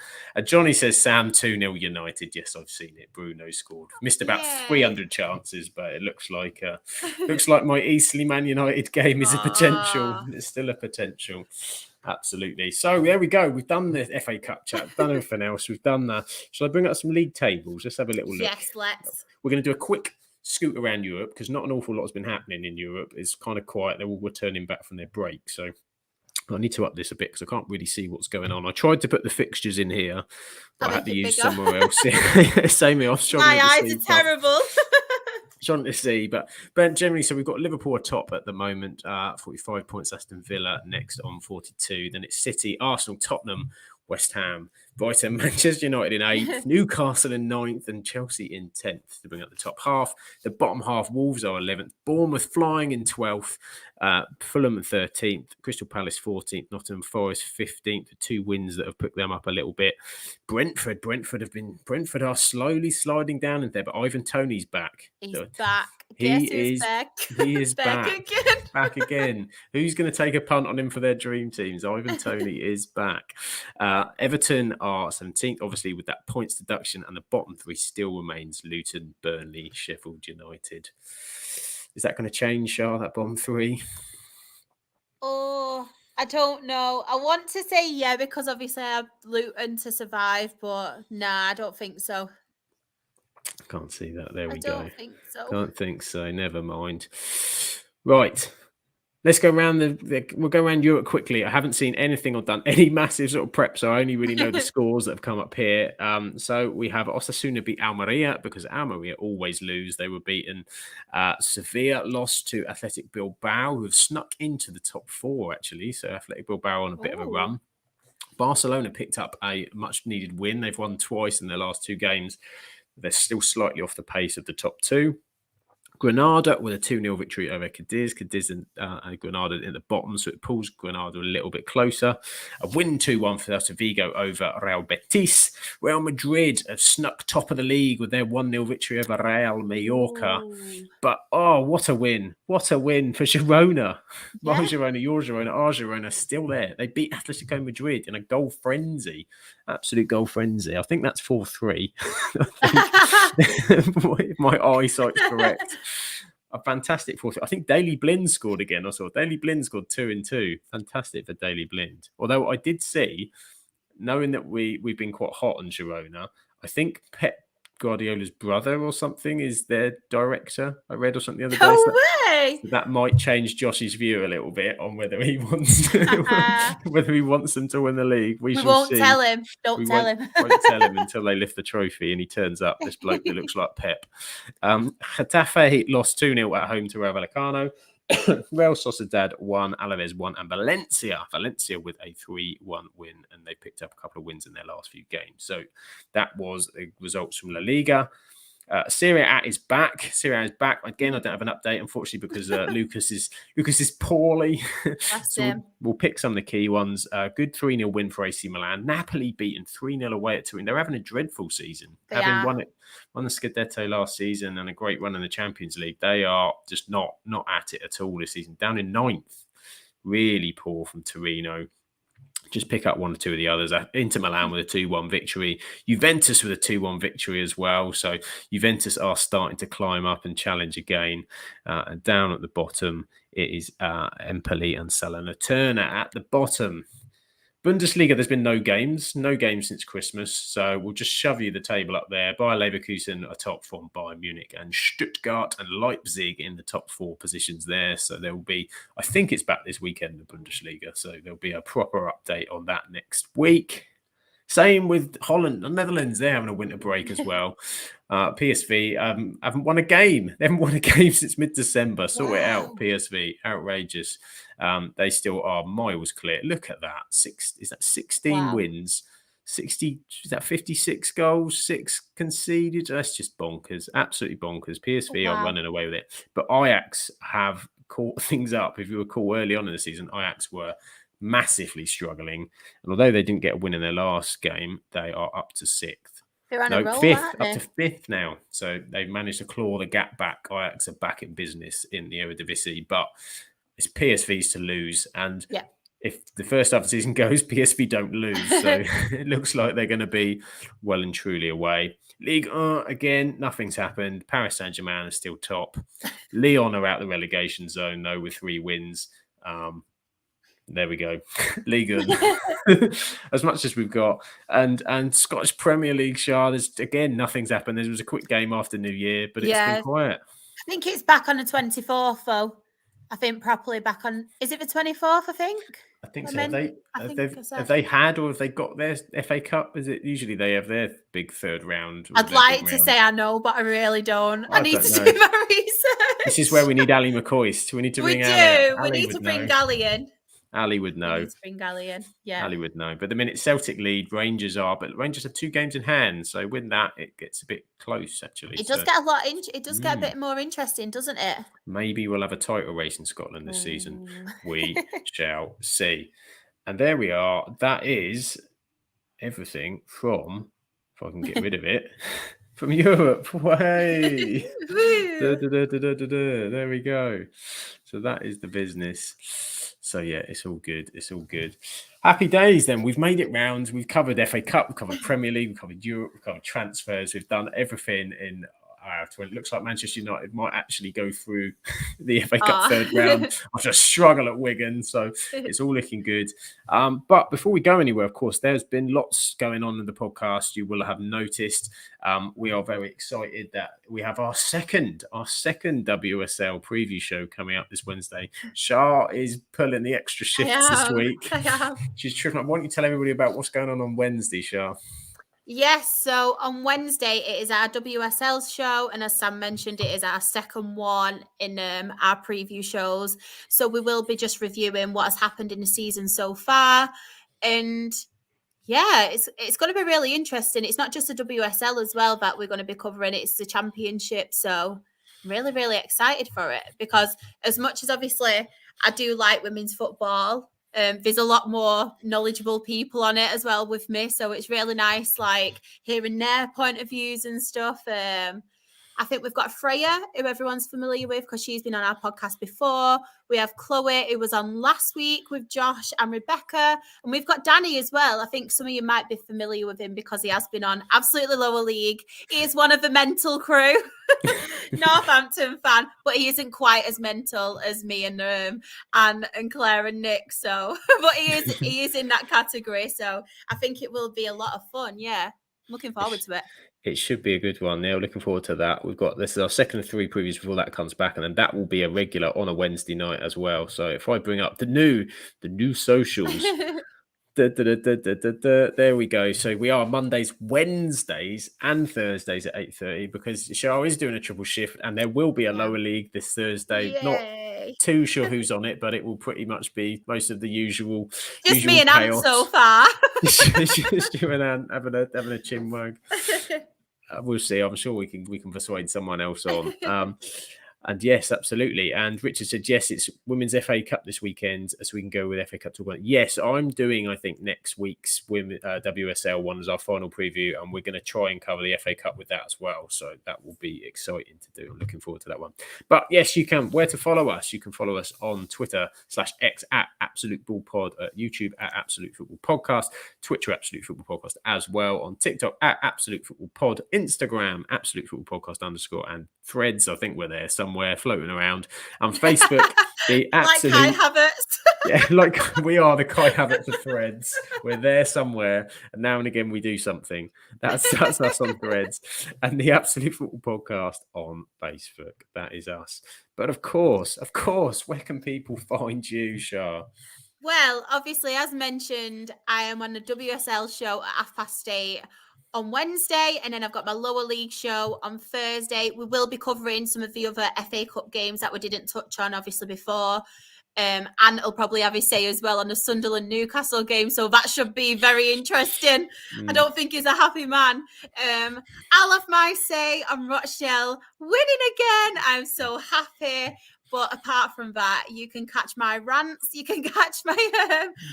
Speaker 1: Johnny says, Sam 2-0 United. Yes, I've seen it. Bruno scored. Missed about 300 chances, but it looks like my Eastleigh Man United game is a potential. It's still a potential. Absolutely. So there we go. We've done the FA Cup chat. We've done everything else. We've done that. Shall I bring up some league tables? Let's have a little look.
Speaker 2: Yes, let's.
Speaker 1: We're going to do a quick scoot around Europe because not an awful lot has been happening in Europe. It's kind of quiet. They're all returning back from their break. So I need to up this a bit because I can't really see what's going on. I tried to put the fixtures in here, but I had to use somewhere else. Same here.
Speaker 2: My eyes are terrible.
Speaker 1: Trying to see, but generally, so we've got Liverpool atop at the moment, 45 points. Aston Villa next on 42. Then it's City, Arsenal, Tottenham, West Ham, Brighton, Manchester United in 8th, Newcastle in 9th, and Chelsea in 10th to bring up the top half. The bottom half, Wolves are 11th, Bournemouth flying in 12th, Fulham 13th, Crystal Palace 14th, Nottingham Forest 15th, 2 wins that have put them up a little bit. Brentford are slowly sliding down in there, but Ivan Toney's back.
Speaker 2: He's back.
Speaker 1: He is back.
Speaker 2: Again.
Speaker 1: Back again. Who's going to take a punt on him for their dream teams? Ivan Toney is back. Everton are 17th, obviously with that points deduction, and the bottom 3 still remains Luton, Burnley, Sheffield United. Is that going to change, Shah, that bottom 3?
Speaker 2: Oh, I don't know. I want to say yeah because obviously I have Luton to survive, but nah, I don't think so.
Speaker 1: Can't see that. There we go.
Speaker 2: I don't think so.
Speaker 1: Can't think so. Never mind. Right. Let's go around we'll go around Europe quickly. I haven't seen anything or done any massive sort of prep, so I only really know the scores that have come up here. So we have Osasuna beat Almeria because Almeria always lose. They were beaten. Sevilla lost to Athletic Bilbao, who have snuck into the top 4 actually. So Athletic Bilbao on a bit of a run. Barcelona picked up a much needed win. They've won twice in their last 2 games. They're still slightly off the pace of the top 2. Granada with a 2-0 victory over Cadiz. Cadiz and Granada in the bottom, so it pulls Granada a little bit closer. A win 2-1 for Celta Vigo over Real Betis. Real Madrid have snuck top of the league with their 1-0 victory over Real Mallorca. Ooh. But, what a win. What a win for Girona. Yeah. My Girona, your Girona, our Girona, still there. They beat Atletico Madrid in a goal frenzy. Absolute goal frenzy. I think that's 4-3. If my eyesight's correct. A fantastic 4-3. I think Daley Blind scored again. I saw Daley Blind scored 2 and 2. Fantastic for Daley Blind. Although I did see, knowing that we've been quite hot on Girona, I think Pep Guardiola's brother or something is their director. I read or something the other day.
Speaker 2: No way!
Speaker 1: That might change Josh's view a little bit on whether he wants them to win the league. We
Speaker 2: won't
Speaker 1: see.
Speaker 2: Tell him. Don't tell him.
Speaker 1: Won't tell him until they lift the trophy and he turns up. This bloke that looks like Pep. Getafe lost 2-0 at home to Rayo Vallecano. Real Sociedad 1, Alaves 1, and Valencia with a 3-1 win, and they picked up a couple of wins in their last few games. So that was the results from La Liga. Serie A is back. Serie A is back again. I don't have an update, unfortunately, because Lucas is poorly. So we'll pick some of the key ones. Good 3-0 win for AC Milan. Napoli beaten 3-0 away at Turin. They're having a dreadful season. Having won the Scudetto last season and a great run in the Champions League, they are just not at it at all this season. Down in 9th. Really poor from Torino. Just pick up one or two of the others. Inter Milan with a 2-1 victory. Juventus with a 2-1 victory as well. So Juventus are starting to climb up and challenge again. And down at the bottom, it is Empoli and Salernitana at the bottom. Bundesliga, there's been no games since Christmas. So we'll just shove you the table up there. Bayer Leverkusen are top from Bayern Munich, and Stuttgart and Leipzig in the top 4 positions there. So there will be, I think it's back this weekend, the Bundesliga. So there'll be a proper update on that next week. Same with Holland and Netherlands. They're having a winter break as well. PSV haven't won a game. They haven't won a game since mid-December. Sort it out, PSV. Outrageous. They still are miles clear. Look at that. Is that 16 wins? 60, is that 56 goals, 6 conceded? That's just bonkers. Absolutely bonkers. PSV are running away with it. But Ajax have caught things up. If you recall early on in the season, Ajax were massively struggling. And although they didn't get a win in their last game, they are up to 6th.
Speaker 2: They're on a roll,
Speaker 1: fifth,
Speaker 2: aren't
Speaker 1: up to 5th now. So they've managed to claw the gap back. Ajax are back in business in the Eredivisie, but it's PSV's to lose. And if the first half of the season goes, PSV don't lose. So it looks like they're going to be well and truly away. Ligue 1, again, nothing's happened. Paris Saint-Germain is still top. Lyon are out the relegation zone, though, with 3 wins. There we go. Liga. As much as we've got. And Scottish Premier League, Shah, there's, again, nothing's happened. There was a quick game after New Year, but it's been quiet.
Speaker 2: I think it's back on the 24th, though. I think properly back on... Is it the 24th, I think?
Speaker 1: I think so. Have they had or have they got their FA Cup? Is it usually they have their big third round?
Speaker 2: I'd like to say I know, but I really don't. I need to do my research.
Speaker 1: This is where we need Ali McCoist. We need to bring
Speaker 2: Ali. We need to bring Ali in.
Speaker 1: Ali would know.
Speaker 2: We need to bring Ali in. Yeah.
Speaker 1: Ali would know. But the minute Celtic lead, Rangers are. But Rangers have 2 games in hand. So with that, it gets a bit close, actually.
Speaker 2: It does get a lot. It does get a bit more interesting, doesn't it?
Speaker 1: Maybe we'll have a title race in Scotland this season. We shall see. And there we are. That is everything from, if I can get rid of it, from Europe. Way. There we go. So that is the business. So yeah, it's all good. It's all good. Happy days then. We've made it round. We've covered FA Cup, we've covered Premier League, we've covered Europe, we've covered transfers. We've done everything in it looks like Manchester United might actually go through the FA Cup third round after a struggle at Wigan. So it's all looking good. But before we go anywhere, of course, there's been lots going on in the podcast. You will have noticed. We are very excited that we have our second WSL preview show coming up this Wednesday. Shah is pulling the extra shifts this week. She's tripping up. Why don't you tell everybody about what's going on Wednesday, Shah?
Speaker 2: Yes, so on Wednesday it is our WSL show, and as Sam mentioned, it is our second one in our preview shows. So we will be just reviewing what has happened in the season so far, and yeah, it's going to be really interesting. It's not just the WSL as well that we're going to be covering; it's the Championship. So I'm really, really excited for it because as much as obviously I do like women's football. There's a lot more knowledgeable people on it as well with me. So it's really nice, like, hearing their point of views and stuff. I think we've got Freya, who everyone's familiar with because she's been on our podcast before. We have Chloe, who was on last week with Josh and Rebecca. And we've got Danny as well. I think some of you might be familiar with him because he has been on Absolutely Lower League. He is one of the mental crew. Northampton fan, but he isn't quite as mental as me and Claire and Nick. So, but he is in that category. So I think it will be a lot of fun. Yeah, looking forward to it.
Speaker 1: It should be a good one. Yeah, looking forward to that. This is our second of 3 previews before that comes back, and then that will be a regular on a Wednesday night as well. So if I bring up the new socials. There we go. So we are Mondays, Wednesdays, and Thursdays at 8:30 because Shah is doing a triple shift, and there will be a lower league this Thursday. Not
Speaker 2: Yay.
Speaker 1: too sure who's on it, but it will pretty much be most of the usual
Speaker 2: Just me and Ant
Speaker 1: chaos.
Speaker 2: so far.
Speaker 1: Just you and Ant having a chinwag. We'll see. I'm sure we can persuade someone else on. And yes, absolutely. And Richard said, yes, it's Women's FA Cup this weekend, so we can go with FA Cup talk about it. Yes, I'm doing, I think, next week's WSL one as our final preview, and we're going to try and cover the FA Cup with that as well. So that will be exciting to do. I'm looking forward to that one. But yes, you can. Where to follow us? You can follow us on Twitter /X at Absolute Ball Pod, YouTube at Absolute Football Podcast, Twitter Absolute Football Podcast as well, on TikTok at Absolute Football Pod, Instagram Absolute Football Podcast _ and Threads. I think we're there somewhere floating around. On Facebook, the absolute
Speaker 2: like Kai Havertz.
Speaker 1: Yeah, like we are the Kai Havertz of Threads. We're there somewhere, and now and again we do something. That's us on Threads, and the Absolute Football Podcast on Facebook. That is us. But of course, where can people find you, Shah?
Speaker 2: Well, obviously, as mentioned, I am on the WSL show at 8:30 on Wednesday, and then I've got my lower league show on Thursday. We will be covering some of the other FA Cup games that we didn't touch on, obviously, before. And it'll probably have his say as well on the Sunderland Newcastle game, so that should be very interesting. I don't think he's a happy man. I'll have my say on Rochdale winning again. I'm so happy. But apart from that, you can catch my rants. You can catch my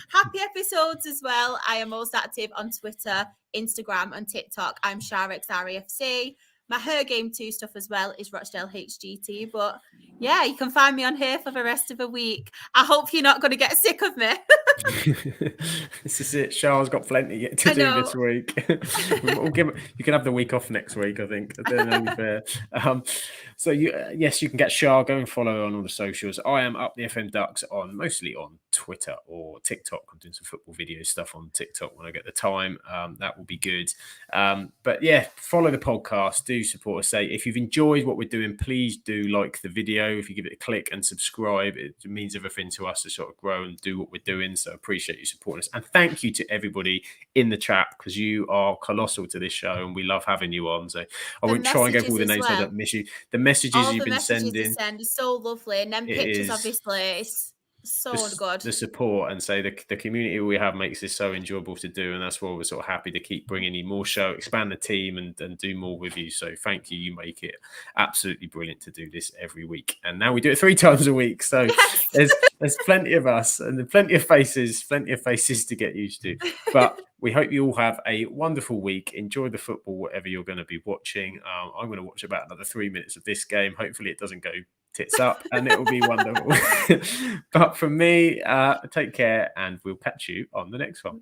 Speaker 2: happy episodes as well. I am most active on Twitter, Instagram, and TikTok. I'm SharXREFC. My Her Game 2 stuff as well is Rochdale HGT. But yeah, you can find me on here for the rest of the week. I hope you're not going to get sick of me.
Speaker 1: This is it. Shah's got plenty to do this week. You can have the week off next week, I think. Only fair. So yes, you can get Shah. Go and follow her on all the socials. I am up the FM Ducks mostly on Twitter or TikTok. I'm doing some football video stuff on TikTok when I get the time. That will be good. But yeah, follow the podcast. Do support us. Say if you've enjoyed what we're doing, please do like the video. If you give it a click and subscribe, it means everything to us to sort of grow and do what we're doing. So appreciate you supporting us, and thank you to everybody in the chat because you are colossal to this show and we love having you on. So I won't try and go through all the names. I don't miss you. The messages you've been sending
Speaker 2: is so lovely, and then pictures obviously it's so good.
Speaker 1: The support and say the community we have makes this so enjoyable to do, and that's why we're sort of happy to keep bringing you more show, expand the team, and do more with you. So thank you. You make it absolutely brilliant to do this every week, and now we do it 3 times a week. So there's plenty of us and plenty of faces to get used to. But we hope you all have a wonderful week. Enjoy the football, whatever you're going to be watching. I'm going to watch about another 3 minutes of this game. Hopefully it doesn't go tits up and it will be wonderful. But from me, take care and we'll catch you on the next one.